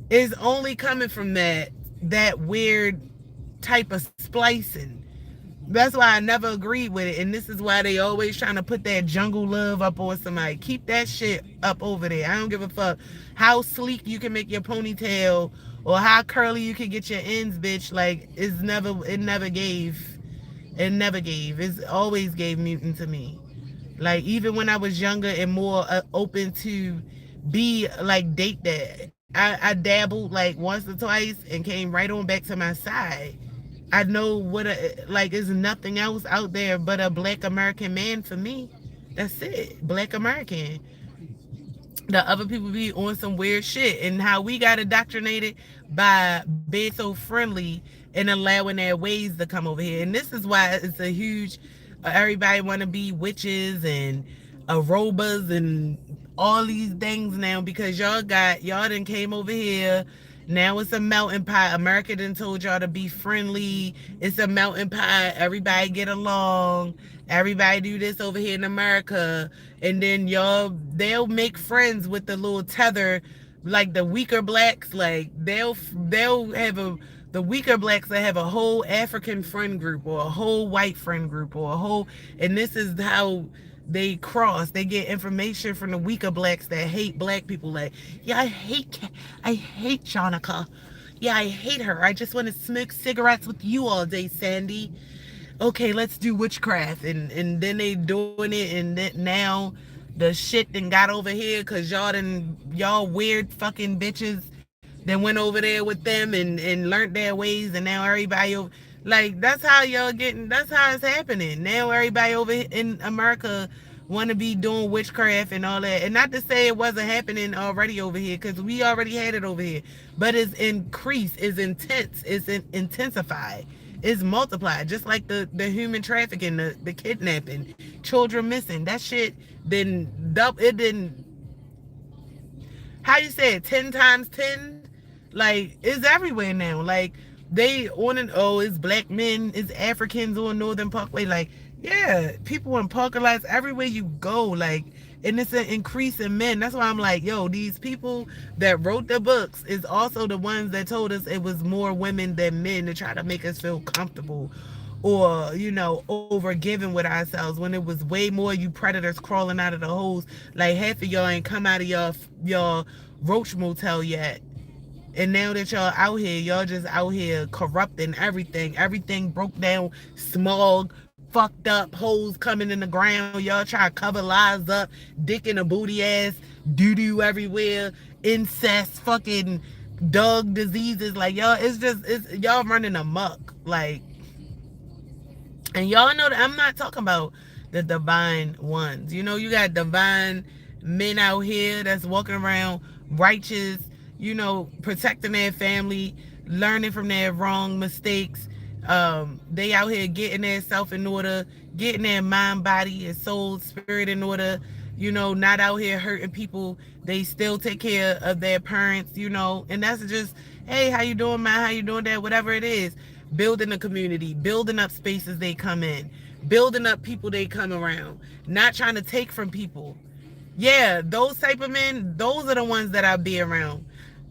is only coming from that weird type of splicing. That's why I never agreed with it. And this is why they always trying to put that jungle love up on somebody. Keep that shit up over there. I don't give a fuck how sleek you can make your ponytail or how curly you can get your ends, bitch. Like, it never gave. It never gave. It's always gave mutant to me. Like, even when I was younger and more open to be like date that, I dabbled like once or twice and came right on back to my side. I know like, there's nothing else out there but a black American man for me. That's it. Black American. The other people be on some weird shit, and how we got indoctrinated by being so friendly and allowing their ways to come over here. And this is why it's a huge, everybody want to be witches and arobas and all these things now, because y'all done came over here. Now it's a melting pot. America done told y'all to be friendly. It's a melting pot. Everybody get along. Everybody do this over here in America. And then they'll make friends with the little tether, like the weaker blacks. Like, they'll have the weaker blacks that have a whole African friend group or a whole white friend group or a whole, and this is how they cross. They get information from the weaker blacks that hate black people. Like, yeah, I hate Jonica. Yeah, I hate her. I just want to smoke cigarettes with you all day, Sandy. Okay, let's do witchcraft. And then they doing it, and then now the shit then got over here because y'all weird fucking bitches then went over there with them and learned their ways, and now everybody over, like, that's how it's happening. Now everybody over in America want to be doing witchcraft and all that. And not to say it wasn't happening already over here, because we already had it over here. But it's increased, it's intense, it's intensified, it's multiplied. Just like the human trafficking, the kidnapping, children missing. That shit how you say it, 10 times 10? Like, it's everywhere now. Like, they on and it's black men, it's Africans on Northern Parkway. Like, yeah, people in parking lots everywhere you go. Like, and it's an increase in men. That's why I'm like, yo, these people that wrote the books is also the ones that told us it was more women than men to try to make us feel comfortable, or, over giving with ourselves, when it was way more you predators crawling out of the holes. Like, half of y'all ain't come out of y'all roach motel yet. And now that y'all out here, y'all just out here corrupting everything. Everything broke down, smog, fucked up, holes coming in the ground. Y'all try to cover lies up, dick in a booty ass, doo-doo everywhere, incest, fucking dog diseases. Like, y'all, it's y'all running amok. Like, and y'all know that I'm not talking about the divine ones. You got divine men out here that's walking around righteous, protecting their family, learning from their wrong mistakes. They out here getting their self in order, getting their mind, body, and soul, spirit in order. not out here hurting people. They still take care of their parents, and that's just, hey, how you doing, man? How you doing, dad? Whatever it is. Building a community, building up spaces they come in, building up people they come around, not trying to take from people. Yeah, those type of men, those are the ones that I be around.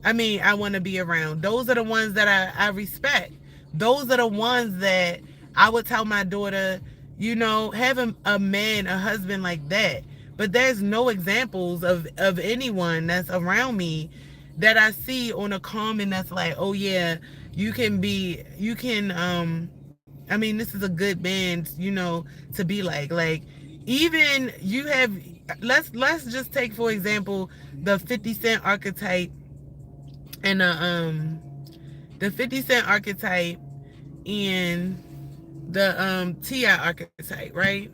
I want to be around. Those are the ones that I respect. Those are the ones that I would tell my daughter, have a man, a husband like that. But there's no examples of anyone that's around me that I see on a comment that's like, oh yeah, this is a good man, to be like even you have, let's just take for example the 50 Cent archetype and the 50 Cent archetype and the T.I. archetype, right?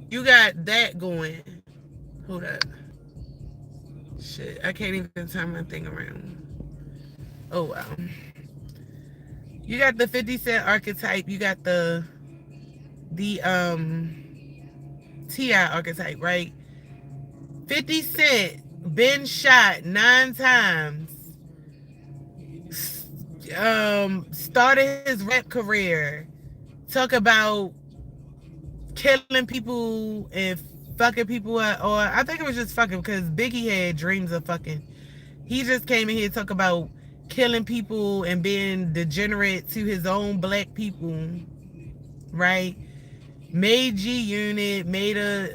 You got that going. Hold up. Shit, I can't even turn my thing around. Oh wow. You got the 50 Cent archetype, you got the T.I. archetype, right? 50 Cent been shot 9 times. Started his rap career. Talk about killing people and fucking people up, or I think it was just fucking because Biggie had dreams of fucking. He just came in here to talk about killing people and being degenerate to his own black people, right? Made G Unit, made a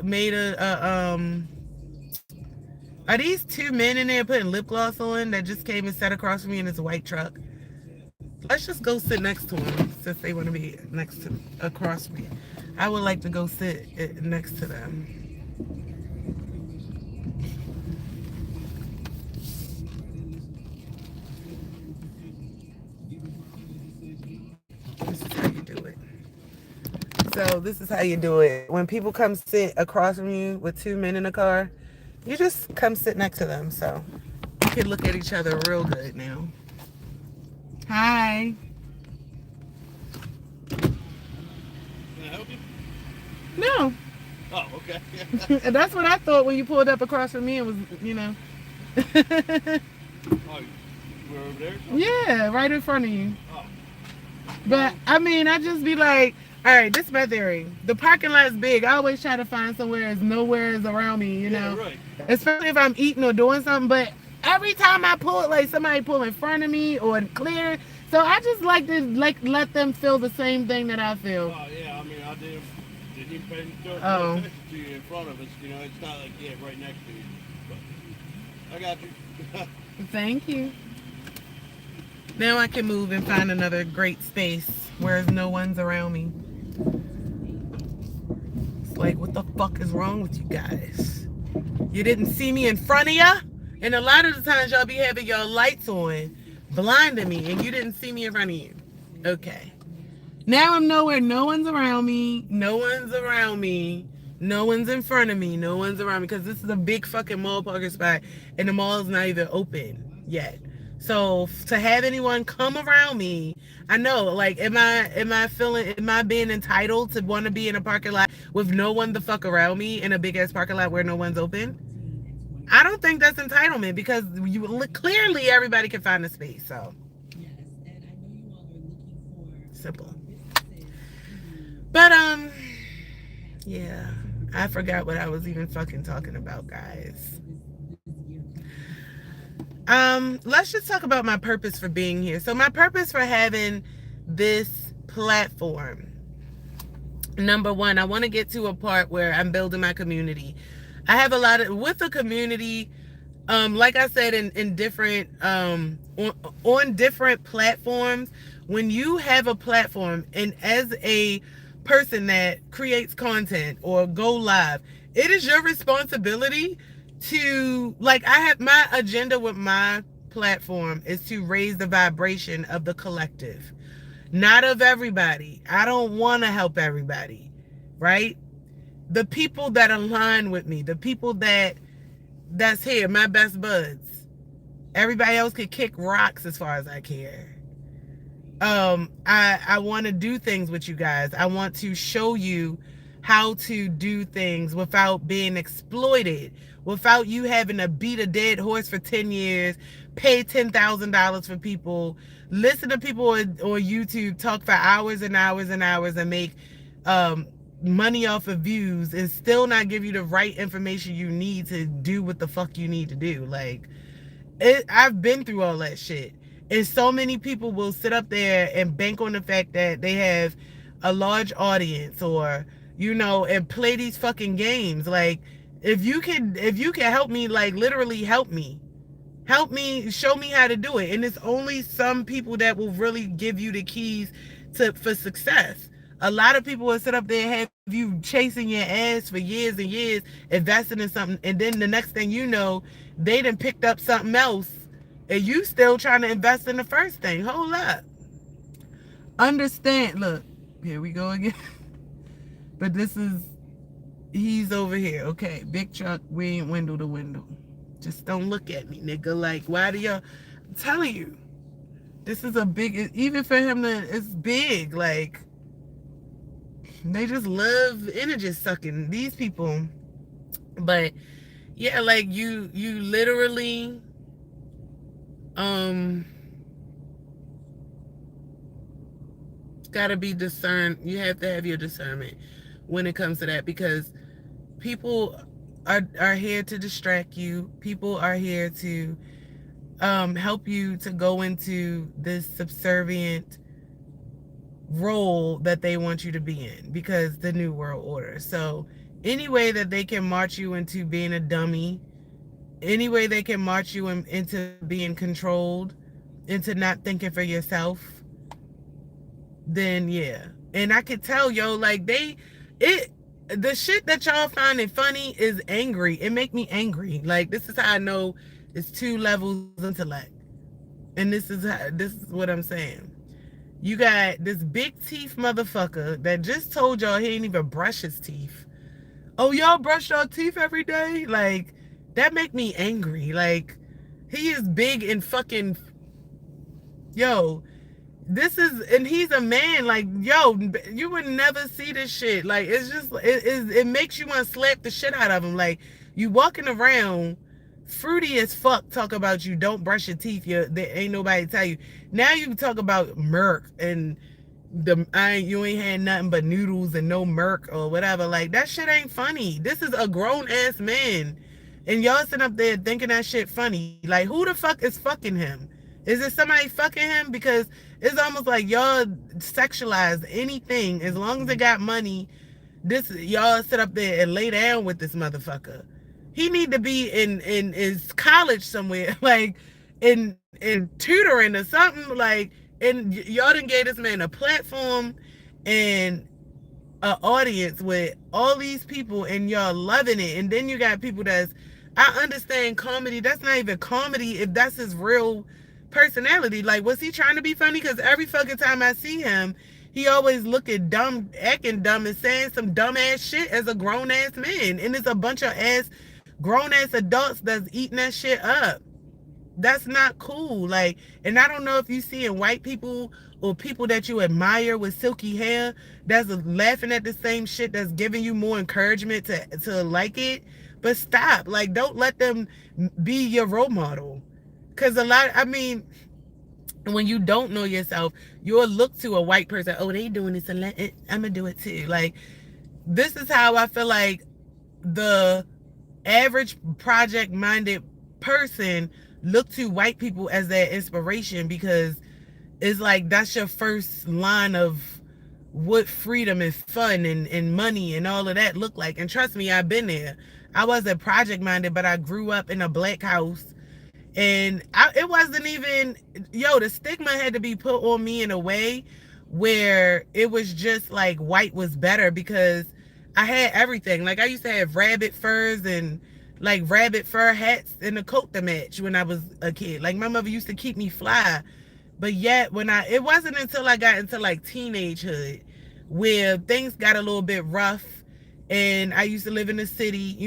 are these two men in there putting lip gloss on that just came and sat across from me in his white truck? Let's just go sit next to them since they want to be across from me. I would like to go sit next to them. This is how you do it. So this is how you do it. When people come sit across from you with 2 men in a car, you just come sit next to them. So you can look at each other real good now. Hi. Can I help you? No. Oh, okay. That's what I thought when you pulled up across from me and was, Oh, you were over there? Yeah, right in front of you. Oh. But, I just be like, all right, this is my theory. The parking lot's big. I always try to find somewhere as nowhere is around me, Yeah, right. Especially if I'm eating or doing something. But every time I pull, like somebody pull in front of me or clear. So I just like to let them feel the same thing that I feel. Oh, yeah, I didn't even pay Oh. attention to you in front of us. It's not like, right next to you. But I got you. Thank you. Now I can move and find another great space where no one's around me. It's like, what the fuck is wrong with you guys? You didn't see me in front of ya? And a lot of the times y'all be having your lights on, blinding me, and you didn't see me in front of you. Okay. Now I'm nowhere. No one's around me. No one's around me. No one's in front of me. No one's around me. Because this is a big fucking mall parking spot. And the mall is not even open yet. So to have anyone come around me, I know, like, am I being entitled to want to be in a parking lot with no one the fuck around me in a big ass parking lot where no one's open? I don't think that's entitlement because clearly everybody can find a space. So simple. But yeah, I forgot what I was even fucking talking about, guys. Let's just talk about my purpose for being here. So my purpose for having this platform. Number one, I want to get to a part where I'm building my community. I have a lot of, with the community, like I said, in different, on different platforms, when you have a platform and as a person that creates content or go live, it is your responsibility to, like, I have my agenda with my platform is to raise the vibration of the collective, not of everybody. I don't want to help everybody, right? The people that align with me, the people that's here, my best buds. Everybody else could kick rocks as far as I care. I want to do things with you guys. I want to show you how to do things without being exploited, without you having to beat a dead horse for 10 years, pay $10,000 for people, listen to people on YouTube talk for hours and hours and hours and make um, money off of views and still not give you the right information you need to do what the fuck you need to do. Like, I've been through all that shit. And so many people will sit up there and bank on the fact that they have a large audience or, and play these fucking games. Like, if you can help me, like literally help me. Help me, show me how to do it. And it's only some people that will really give you the keys for success. A lot of people will sit up there and have you chasing your ass for years and years, investing in something, and then the next thing you know, they done picked up something else, and you still trying to invest in the first thing. Hold up. Understand. Look, here we go again. But he's over here. Okay, big truck, we ain't window to window. Just don't look at me, nigga. Like, why do y'all? I'm telling you, this is a big, even for him it's big. Like, they just love energy sucking, these people. But yeah, like you literally gotta be discerned. You have to have your discernment when it comes to that, because people are here to distract you. People are here to help you to go into this subservient role that they want you to be in, because the new world order. So any way that they can march you into being a dummy, any way they can march you into being controlled, into not thinking for yourself, then yeah. And I could tell, like the shit that y'all finding funny is angry. It make me angry. Like, this is how I know it's 2 levels intellect. And this is what I'm saying. You got this big teeth motherfucker that just told y'all he ain't even brush his teeth. Oh, y'all brush your teeth every day? Like, that make me angry. Like, he is big and fucking, and he's a man. Like, you would never see this shit. Like, it's just, it makes you want to slap the shit out of him. Like, you walking around fruity as fuck, talk about you don't brush your teeth. There ain't nobody tell you. Now you talk about Merc and you ain't had nothing but noodles and no Merc or whatever. Like, that shit ain't funny. This is a grown ass man, and y'all sitting up there thinking that shit funny. Like, who the fuck is fucking him? Is it somebody fucking him? Because it's almost like y'all sexualize anything as long as they got money. Y'all sit up there and lay down with this motherfucker. He need to be in his college somewhere, like in tutoring or something. Like, and y'all done gave this man a platform and an audience with all these people, and y'all loving it. And then you got people I understand comedy. That's not even comedy if that's his real personality. Like, was he trying to be funny? Because every fucking time I see him, he always looking dumb, acting dumb, and saying some dumb ass shit as a grown ass man. And it's a bunch of grown ass adults that's eating that shit up. That's not cool. Like, and I don't know if you see in white people or people that you admire with silky hair that's laughing at the same shit, that's giving you more encouragement to like it. But stop. Like, don't let them be your role model. Because when you don't know yourself, you'll look to a white person. Oh, they doing this, and I'm gonna do it too. Like, this is how I feel like the average project-minded person look to white people as their inspiration, because it's like that's your first line of what freedom and fun and money and all of that look like. And trust me, I've been there. I wasn't project-minded, but I grew up in a black house. And it wasn't even, the stigma had to be put on me in a way where it was just like white was better, because I had everything. Like, I used to have rabbit furs and like rabbit fur hats and a coat to match when I was a kid. Like, my mother used to keep me fly. But yet it wasn't until I got into like teenagehood where things got a little bit rough, and I used to live in the city,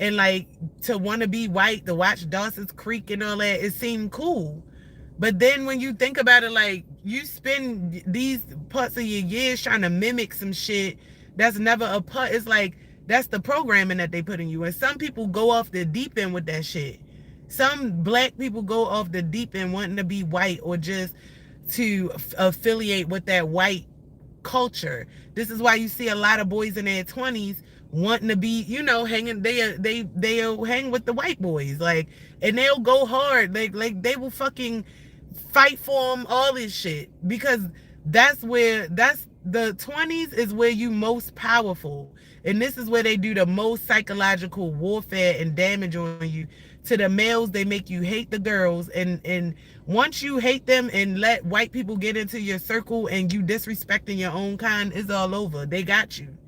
and like, to want to be white, to watch Dawson's Creek and all that, it seemed cool. But then when you think about it, like, you spend these parts of your years trying to mimic some shit that's never a part. It's like that's the programming that they put in you. And some people go off the deep end with that shit. Some black people go off the deep end wanting to be white or just to affiliate with that white culture. This is why you see a lot of boys in their 20s wanting to be, hanging. They'll hang with the white boys, like, and they'll go hard, like they will fucking fight for them, all this shit, because that's the 20s is where you most powerful, and this is where they do the most psychological warfare and damage on you. To the males, they make you hate the girls, and once you hate them and let white people get into your circle and you disrespecting your own kind, it's all over. They got you.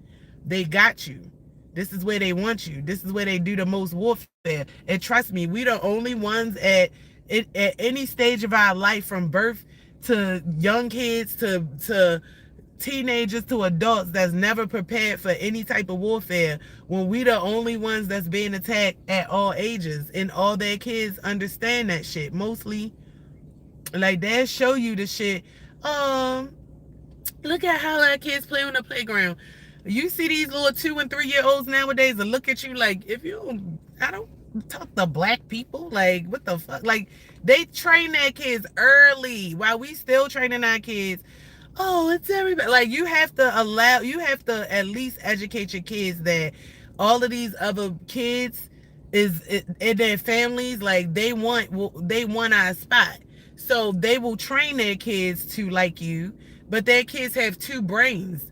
They got you. This is where they want you. This is where they do the most warfare. And trust me, we the only ones at any stage of our life, from birth to young kids to teenagers to adults, that's never prepared for any type of warfare, when we the only ones that's being attacked at all ages, and all their kids understand that shit. Mostly, like, they'll show you the shit. Look at how our kids play on the playground. You see these little 2 and 3 year olds nowadays and look at you like, I don't talk to black people. Like, what the fuck? Like, they train their kids early while we still training our kids. Oh, it's everybody. Like, you have to at least educate your kids that all of these other kids in their families, like, they want our spot. So they will train their kids to like you, but their kids have two brains.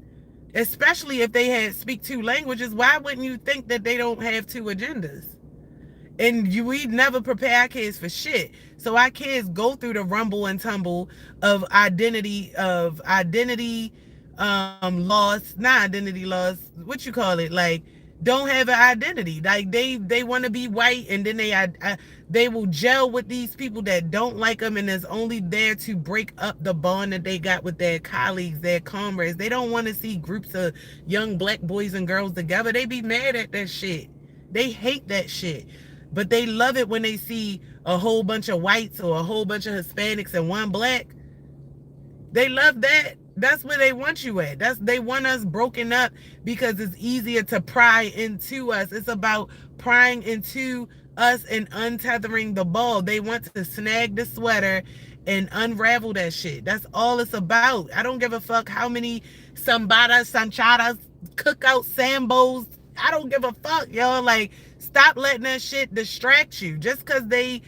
Especially if they speak two languages, why wouldn't you think that they don't have two agendas? And we never prepare our kids for shit. So our kids go through the rumble and tumble of identity loss, not identity loss, what you call it, like, don't have an identity. Like, they want to be white, and then they will gel with these people that don't like them, and is only there to break up the bond that they got with their colleagues, their comrades. They don't want to see groups of young black boys and girls together. They be mad at that shit. They hate that shit. But they love it when they see a whole bunch of whites or a whole bunch of Hispanics and one black. They love that. That's where they want you at. They want us broken up because it's easier to pry into us. It's about prying into us and untethering the ball. They want to snag the sweater and unravel that shit. That's all it's about. I don't give a fuck how many sambadas, sanchadas, cookout sambos. I don't give a fuck, y'all. Like, stop letting that shit distract you. Just because they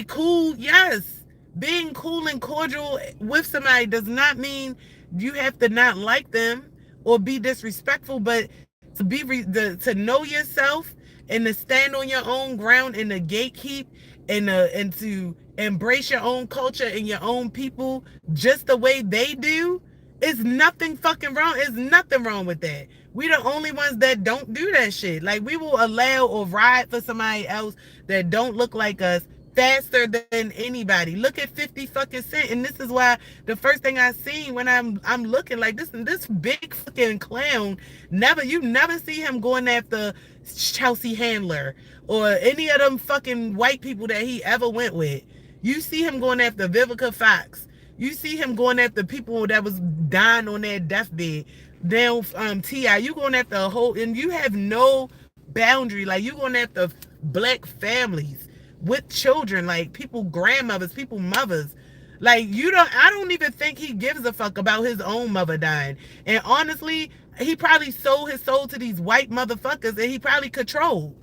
cool, yes. Being cool and cordial with somebody does not mean you have to not like them or be disrespectful, but to know yourself and to stand on your own ground and to gatekeep and to embrace your own culture and your own people just the way they do, is nothing fucking wrong. There's nothing wrong with that. We the only ones that don't do that shit. Like, we will allow or ride for somebody else that don't look like us faster than anybody. Look at 50 fucking Cent, and this is why the first thing I seen when I'm looking like this big fucking clown, you never see him going after Chelsea Handler or any of them fucking white people that he ever went with. You see him going after Vivica Fox. You see him going after people that was dying on their deathbed. Down T.I. You going after a whole, and you have no boundary. Like, you going after black families with children, like people grandmothers, people mothers. Like, I don't even think he gives a fuck about his own mother dying. And honestly, he probably sold his soul to these white motherfuckers that he probably controlled.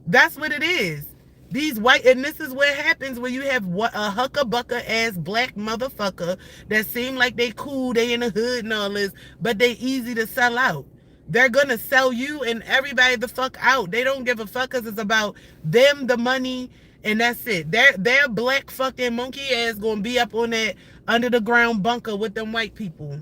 That's what it is. These white, and this is what happens when you have a huckabucka ass black motherfucker that seem like they cool, they in the hood and all this, but they easy to sell out. They're gonna sell you and everybody the fuck out. They don't give a fuck because it's about them, the money, and that's it. Their black fucking monkey ass gonna be up on that under the ground bunker with them white people.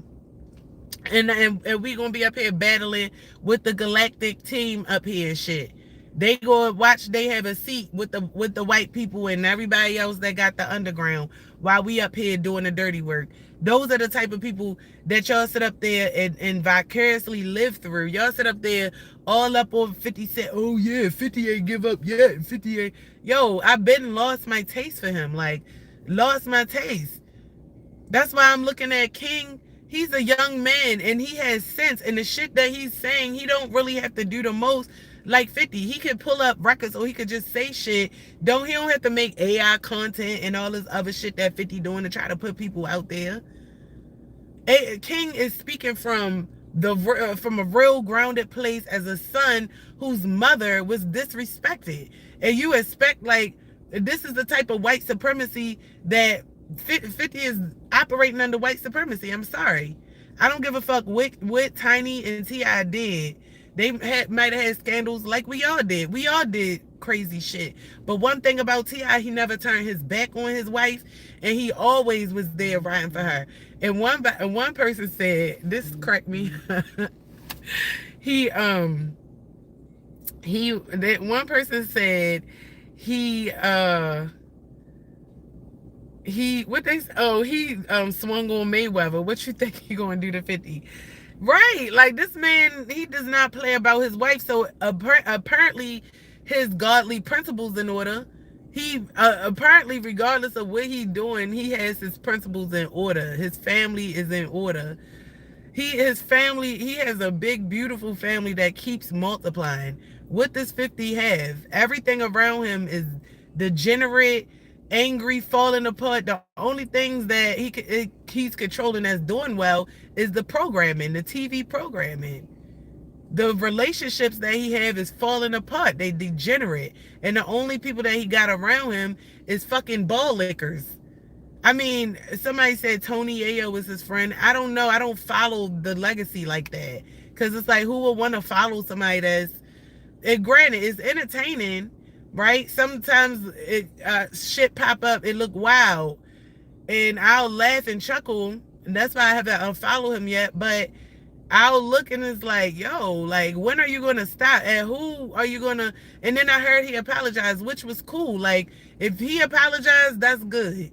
And we gonna be up here battling with the galactic team up here and shit. They go watch, they have a seat with the white people and everybody else that got the underground while we up here doing the dirty work. Those are the type of people that y'all sit up there and vicariously live through. Y'all sit up there all up on 50 Cent. Oh yeah, 50 ain't give up yet. 50 ain't. Yo, I've been lost my taste for him. Like, lost my taste. That's why I'm looking at King He's a young man and he has sense, and the shit that he's saying, he don't really have to do the most like 50. He could pull up records or he could just say shit. He don't have to make AI content and all this other shit that 50 doing to try to put people out there. King is speaking from a real grounded place as a son whose mother was disrespected. And you expect, like, this is the type of white supremacy that 50 is operating under white supremacy. I'm sorry. I don't give a fuck what Tiny and T.I. did. They might have had scandals like we all did. We all did crazy shit. But one thing about T.I., he never turned his back on his wife, and he always was there riding for her. And one person said, this cracked me. One person said he swung on Mayweather. What you think he gonna do to 50? Right, like, this man, he does not play about his wife. So apparently his godly principles in order. He apparently, regardless of what he's doing, he has his principles in order. His family is in order. He has a big, beautiful family that keeps multiplying. What does 50 have? Everything around him is degenerate, angry, falling apart. The only things that he's controlling that's doing well is the programming, the TV programming. The relationships that he have is falling apart. They degenerate. And the only people that he got around him is fucking ball lickers. I mean, somebody said Tony Yayo was his friend. I don't know. I don't follow the legacy like that. Because it's like, who would want to follow somebody that's... And granted, it's entertaining, right? Sometimes shit pop up. It look wild. And I'll laugh and chuckle. And that's why I haven't unfollowed him yet. But I'll look and it's like, yo, like, when are you going to stop? And who are you going to... And then I heard he apologized, which was cool. Like, if he apologized, that's good.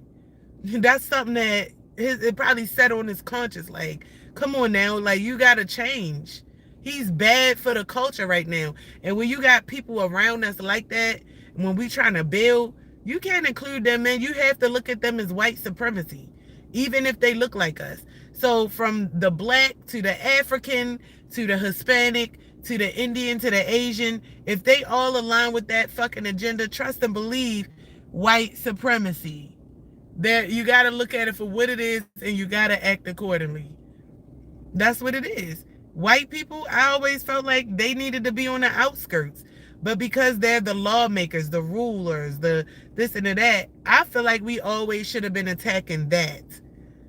That's something that it probably set on his conscience. Like, come on now, like, you gotta change. He's bad for the culture right now. And when you got people around us like that, when we trying to build, you can't include them, man. You have to look at them as white supremacy, even if they look like us. So from the black to the African to the Hispanic to the Indian to the Asian, if they all align with that fucking agenda, trust and believe, white supremacy. That you got to look at it for what it is, and you got to act accordingly. That's what it is. White people, I always felt like they needed to be on the outskirts. But because they're the lawmakers, the rulers, the this and the that, I feel like we always should have been attacking that.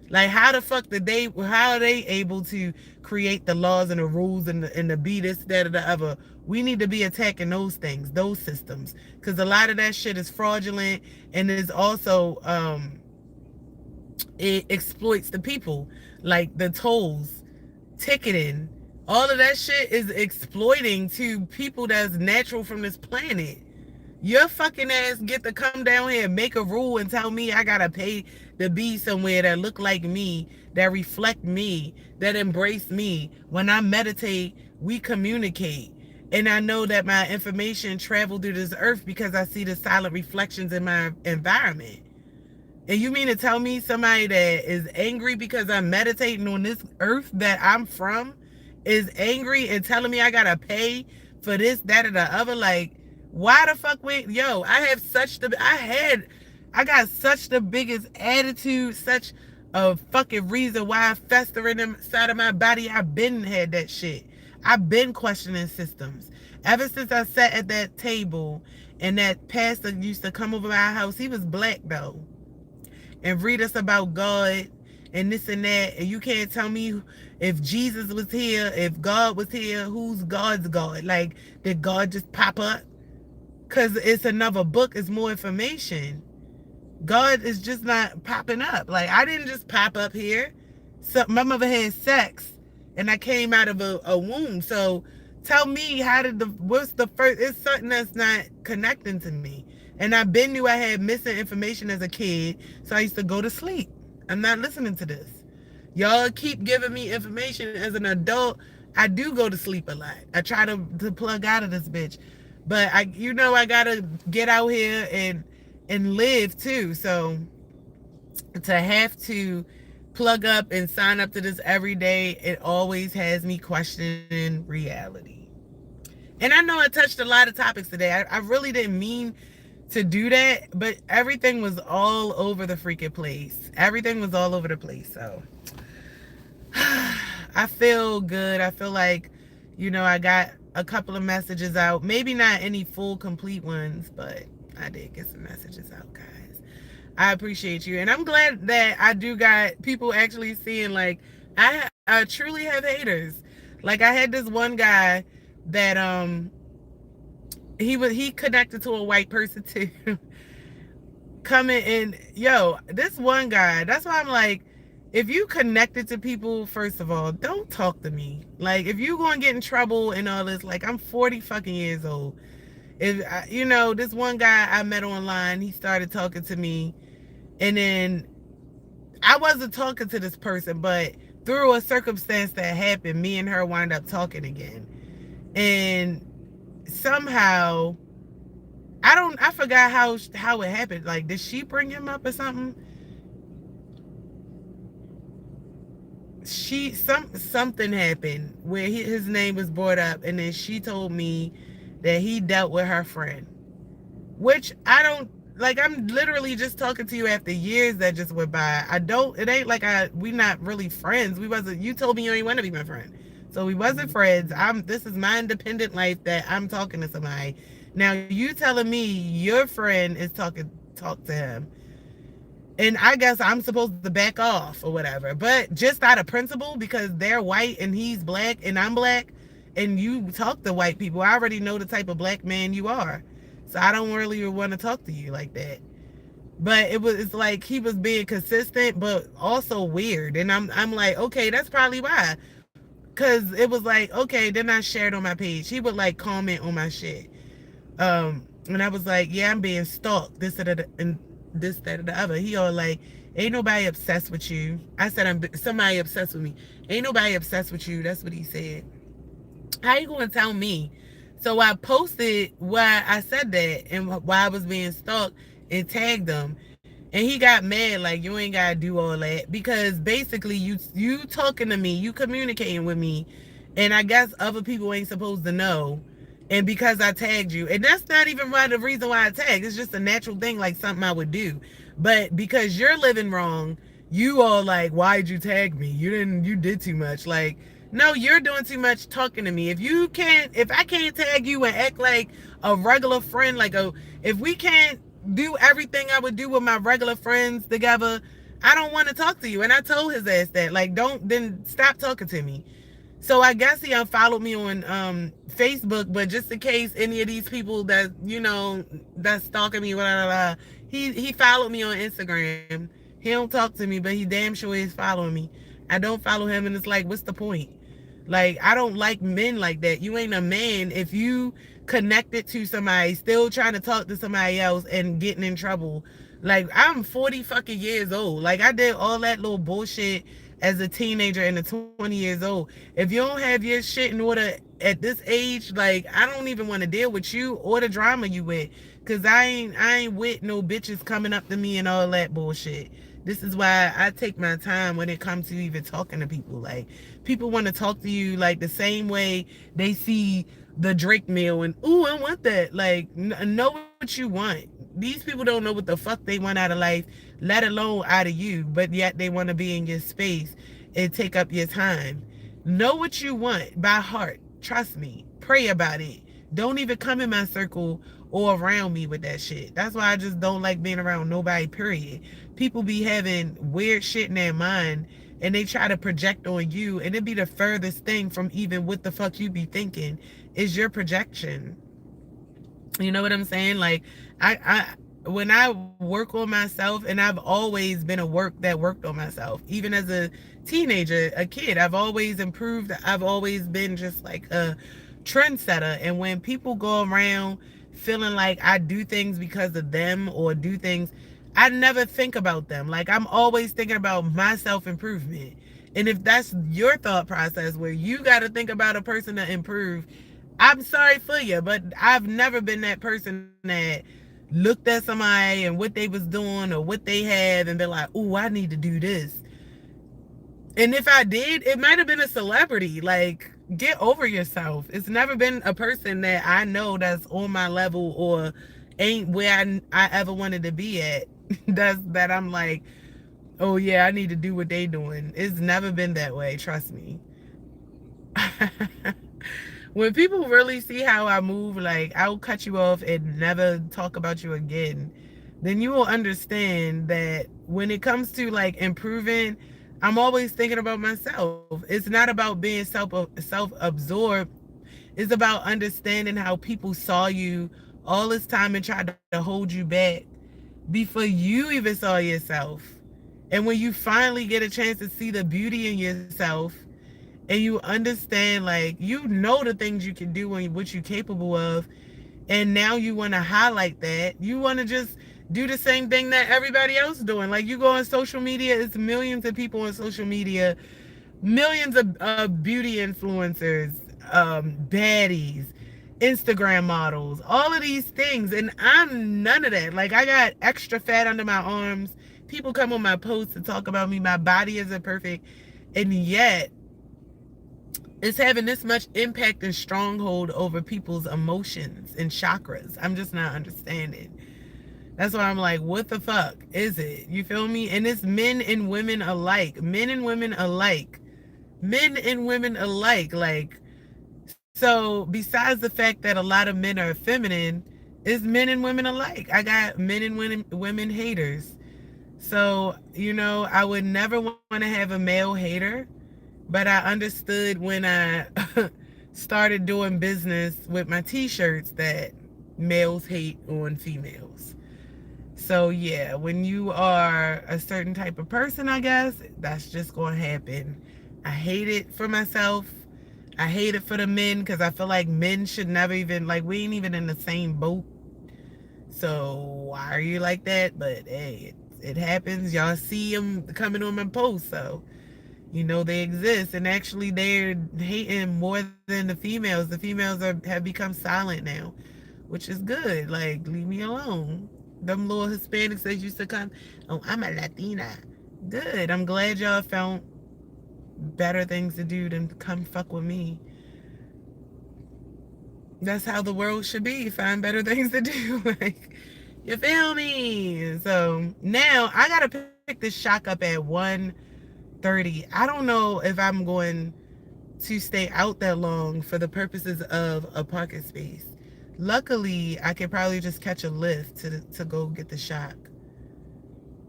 Like, how the fuck how are they able to create the laws and the rules and the be this, that, or the other? We need to be attacking those things, those systems. Because a lot of that shit is fraudulent, and is also, it exploits the people. Like the tolls, ticketing, all of that shit is exploiting to people that's natural from this planet. Your fucking ass get to come down here and make a rule and tell me I gotta pay to be somewhere that look like me, that reflect me, that embrace me. When I meditate, we communicate. And I know that my information traveled through this earth because I see the silent reflections in my environment. And you mean to tell me somebody that is angry because I'm meditating on this earth that I'm from is angry and telling me I gotta pay for this, that, or the other? Like, why the fuck I got such the biggest attitude, such a fucking reason why I fester inside of my body. I've been had that shit. I've been questioning systems. Ever since I sat at that table and that pastor used to come over my house, he was black though, and read us about God and this and that. And you can't tell me if Jesus was here, if God was here, who's God's God? Like, did God just pop up? Because it's another book, it's more information. God is just not popping up. Like, I didn't just pop up here. So my mother had sex and I came out of a womb. So tell me, what's the first? It's something that's not connecting to me. And knew I had missing information as a kid, so I used to go to sleep. I'm not listening to this. Y'all keep giving me information as an adult. I do go to sleep a lot. I try to plug out of this bitch. But I gotta get out here and live too. So to have to plug up and sign up to this every day, it always has me questioning reality. And I know I touched a lot of topics today. I really didn't mean to do that, but everything was all over the freaking place. Everything was all over the place. So I feel good. I feel like, I got a couple of messages out. Maybe not any full, complete ones, but I did get some messages out, guys. I appreciate you. And I'm glad that I do got people actually seeing, like, I truly have haters. Like, I had this one guy that, he connected to a white person too. Coming in, yo, this one guy, that's why I'm like, if you connected to people, first of all, don't talk to me. Like, if you gonna get in trouble and all this, like, I'm 40 fucking years old. If this one guy I met online, he started talking to me, and then I wasn't talking to this person, but through a circumstance that happened, me and her wound up talking again. And somehow, I forgot how it happened. Like, did she bring him up or something? Something happened where his name was brought up, and then she told me that he dealt with her friend, which I don't like. I'm literally just talking to you after years that just went by. It ain't like we not really friends. You told me you ain't want to be my friend, so we wasn't friends. This is my independent life that I'm talking to somebody. Now you telling me your friend is talk to him, and I guess I'm supposed to back off or whatever. But just out of principle, because they're white and he's black and I'm black, and you talk to white people, I already know the type of black man you are. So I don't really want to talk to you like that. But it's like he was being consistent, but also weird. And I'm like, okay, that's probably why. Because it was like, okay, then I shared on my page. He would like comment on my shit. And I was like, yeah, I'm being stalked. This, that, and this, that, and the other. He all like, ain't nobody obsessed with you. I said, somebody obsessed with me. Ain't nobody obsessed with you. That's what he said. How you going to tell me? So I posted why I said that and why I was being stalked and tagged him. And he got mad, like, you ain't got to do all that. Because basically, you talking to me, you communicating with me, and I guess other people ain't supposed to know. And because I tagged you, and that's not even the reason why I tagged. It's just a natural thing, like something I would do. But because you're living wrong, you all like, why'd you tag me? You did too much. Like, no, you're doing too much talking to me. If I can't tag you and act like a regular friend, if we can't do everything I would do with my regular friends together, I don't want to talk to you. And I told his ass that, like, then stop talking to me. So I guess he unfollowed me on Facebook, but just in case any of these people that, that's stalking me, blah, blah, blah, he followed me on Instagram. He don't talk to me, but he damn sure is following me. I don't follow him, and it's like, what's the point? Like, I don't like men like that. You ain't a man if you connected to somebody, still trying to talk to somebody else and getting in trouble. Like, I'm 40 fucking years old. Like, I did all that little bullshit as a teenager and a 20 years old. If you don't have your shit in order at this age, like, I don't even want to deal with you or the drama you with. Cause I ain't with no bitches coming up to me and all that bullshit. This is why I take my time when it comes to even talking to people. Like, people want to talk to you like the same way they see the Drake meal and, ooh, I want that. Like, know what you want. These people don't know what the fuck they want out of life, let alone out of you, but yet they want to be in your space and take up your time. Know what you want by heart. Trust me. Pray about it. Don't even come in my circle or around me with that shit. That's why I just don't like being around nobody, period. People be having weird shit in their mind and they try to project on you, and it be the furthest thing from even what the fuck you be thinking is your projection. You know what I'm saying? Like, when I work on myself, and I've always been that worked on myself, even as a teenager, a kid, I've always improved. I've always been just like a trendsetter. And when people go around feeling like I do things because of them or do things, I never think about them. Like, I'm always thinking about my self-improvement. And if that's your thought process where you got to think about a person to improve, I'm sorry for you, but I've never been that person that looked at somebody and what they was doing or what they have and been like, ooh, I need to do this. And if I did, it might have been a celebrity. Like, get over yourself. It's never been a person that I know that's on my level or ain't where I ever wanted to be at. That I'm like, oh yeah, I need to do what they doing. It's never been that way, trust me. When people really see how I move, like I'll cut you off and never talk about you again, then you will understand that when it comes to like improving, I'm always thinking about myself. It's not about being self-absorbed. It's about understanding how people saw you all this time and tried to hold you back before you even saw yourself. And when you finally get a chance to see the beauty in yourself and you understand, like, you know the things you can do and what you're capable of, and now you want to highlight that, you want to just do the same thing that everybody else doing. Like, you go on social media, it's millions of people on social media, millions of beauty influencers, baddies, Instagram models, all of these things, and I'm none of that. Like, I got extra fat under my arms. People come on my posts to talk about me. My body isn't perfect, and yet it's having this much impact and stronghold over people's emotions and chakras. I'm just not understanding. That's why I'm like, what the fuck is it? You feel me? And it's men and women alike. Men and women alike. Men and women alike. Like, so besides the fact that a lot of men are feminine, it's men and women alike. I got men and women haters. So, I would never want to have a male hater, but I understood when I started doing business with my t-shirts that males hate on females. So yeah, when you are a certain type of person, I guess, that's just going to happen. I hate it for myself. I hate it for the men because I feel like men should never even, like, we ain't even in the same boat. So why are you like that? But hey, it happens. Y'all see them coming on my post, so they exist. And actually, they're hating more than the females. The females have become silent now, which is good. Like, leave me alone. Them little Hispanics that used to come, oh, I'm a Latina. Good. I'm glad y'all found better things to do than come fuck with me. That's how the world should be. Find better things to do. Like, you feel me? So now I gotta pick this shock up at 1:30. I don't know if I'm going to stay out that long for the purposes of a parking space. Luckily, I could probably just catch a lift to go get the shock.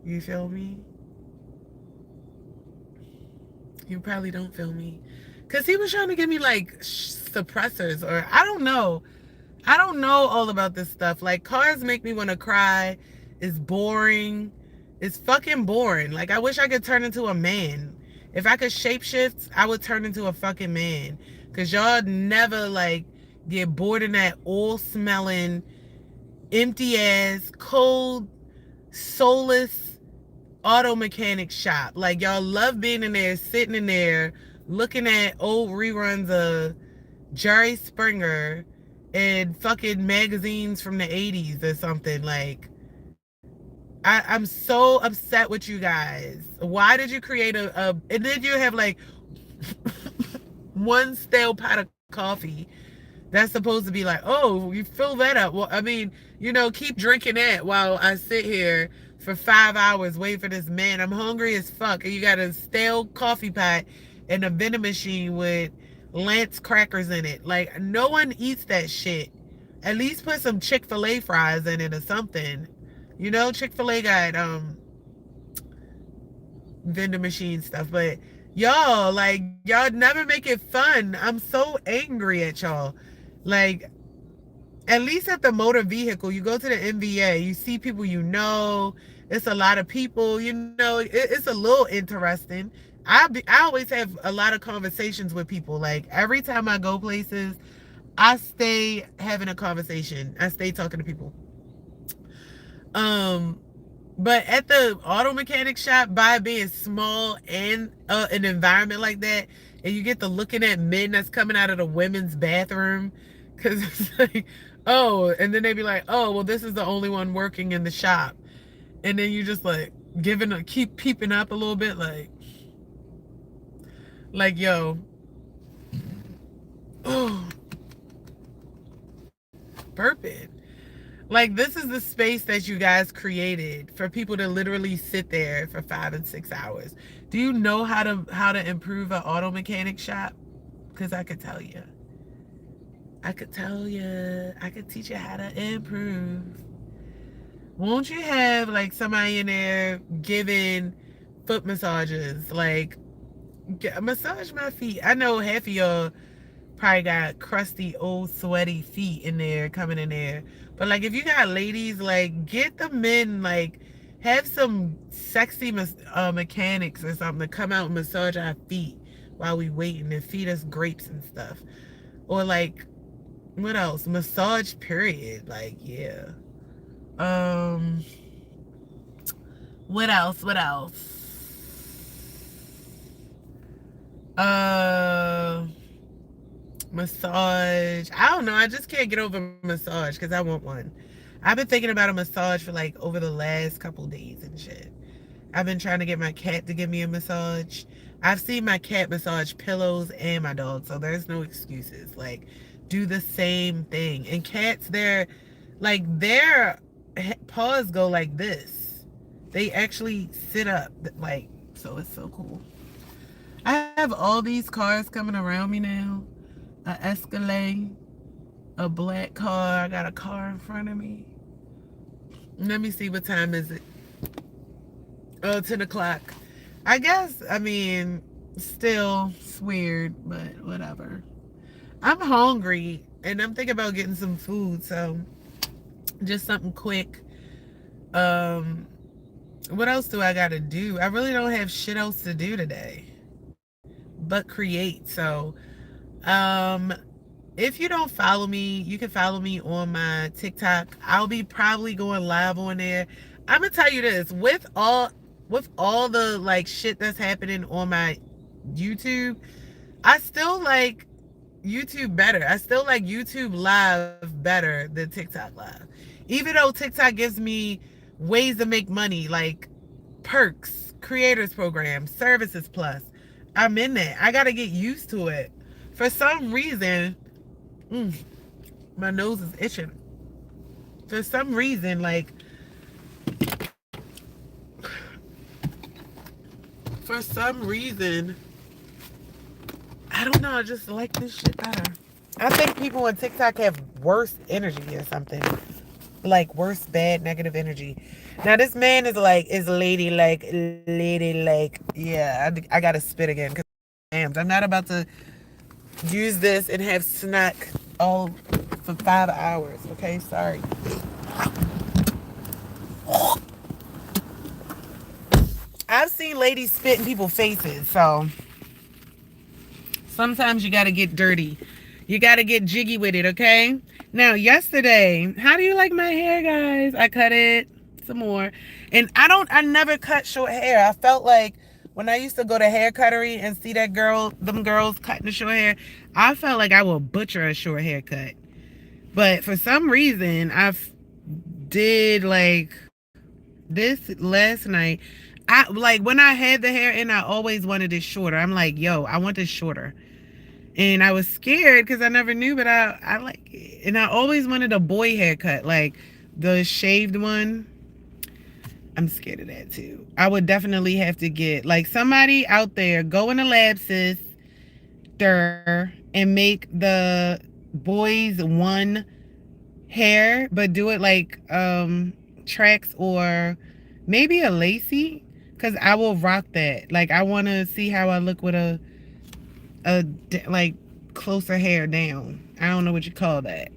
You feel me? You probably don't feel me. Because he was trying to give me, like, suppressors, or I don't know. I don't know all about this stuff. Like, cars make me want to cry. It's boring. It's fucking boring. Like, I wish I could turn into a man. If I could shapeshift, I would turn into a fucking man. Because y'all never, like, get bored in that oil-smelling, empty-ass, cold, soulless auto mechanic shop. Like, y'all love being in there, sitting in there, looking at old reruns of Jerry Springer and fucking magazines from the 80s or something. Like, I'm so upset with you guys. Why did you create and then you have like one stale pot of coffee that's supposed to be like, oh, you fill that up. Well, I mean, keep drinking that while I sit here for 5 hours waiting for this man. I'm hungry as fuck. And you got a stale coffee pot and a vending machine with Lance crackers in it. Like, no one eats that shit. At least put some Chick-fil-A fries in it or something. Chick-fil-A got vending machine stuff, but y'all, like, y'all never make it fun. I'm so angry at y'all. Like, at least at the motor vehicle, you go to the NBA, you see people, it's a lot of people, it's a little interesting. I always have a lot of conversations with people. Like, every time I go places, I stay having a conversation. I stay talking to people. But at the auto mechanic shop, by being small and an environment like that, and you get to looking at men that's coming out of the women's bathroom, because it's like, oh, and then they be like, oh, well, this is the only one working in the shop. And then you just like keep peeping up a little bit, like, Like, yo, oh, burping. Like, this is the space that you guys created for people to literally sit there for 5 and 6 hours. Do you know how to improve an auto mechanic shop? Because I could tell you. I could tell you. I could teach you how to improve. Won't you have like somebody in there giving foot massages? Like, massage my feet. I know half of y'all probably got crusty, old, sweaty feet in there coming in there. But like, if you got ladies, like, get the men, like, have some sexy mechanics or something to come out and massage our feet while we waiting and feed us grapes and stuff. Or like, what else? Massage period. Like, yeah. Um, what else? What else? Massage. I don't know. I just can't get over massage because I want one. I've been thinking about a massage for like over the last couple days and shit. I've been trying to get my cat to give me a massage. I've seen my cat massage pillows and my dog, so there's no excuses. Like, do the same thing. And cats, their paws go like this. They actually sit up, like, so it's so cool. I have all these cars coming around me now. A Escalade, a black car. I got a car in front of me. Let me see, what time is it? Oh, 10 o'clock. I guess, I mean, still, it's weird, but whatever. I'm hungry, and I'm thinking about getting some food, so just something quick. What else do I gotta do? I really don't have shit else to do today but create. So, if you don't follow me, you can follow me on my TikTok. I'll be probably going live on there. I'm gonna tell you this, with all the like shit that's happening on my YouTube, I still like YouTube better. I still like YouTube live better than TikTok live. Even though TikTok gives me ways to make money, like perks, creators program, services plus. I'm in that. I gotta get used to it. For some reason, my nose is itching. For some reason, like, I don't know, I just like this shit better. I think people on TikTok have worse energy or something. Like, worse, bad, negative energy. Now, this man is lady like, yeah, I gotta spit again. Cause I'm not about to use this and have snack all for 5 hours. Okay, sorry. I've seen ladies spit in people's faces, so sometimes you gotta get dirty. You gotta get jiggy with it, okay? Now, yesterday, how do you like my hair, guys? I cut it some more. And I never cut short hair. I felt like when I used to go to hair cuttery and see them girls cutting the short hair, I felt like I would butcher a short haircut. But for some reason, did like this last night. When I had the hair in, I always wanted it shorter. I'm like, yo, I want this shorter. And I was scared because I never knew, but I like it. And I always wanted a boy haircut, like the shaved one. I'm scared of that too. I would definitely have to get, like, somebody out there, go in the lab, sis, and make the boys one hair, but do it like tracks or maybe a lacy, because I will rock that. Like, I want to see how I look with a like closer hair down. I don't know what you call that.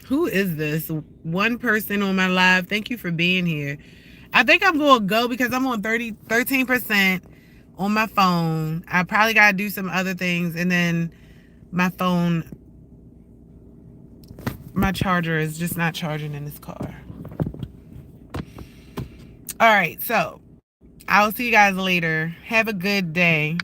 Who is this? One person on my live. Thank you for being here. I think I'm going to go because I'm on 13% on my phone. I probably got to do some other things. And then my phone, my charger is just not charging in this car. All right. So I'll see you guys later. Have a good day.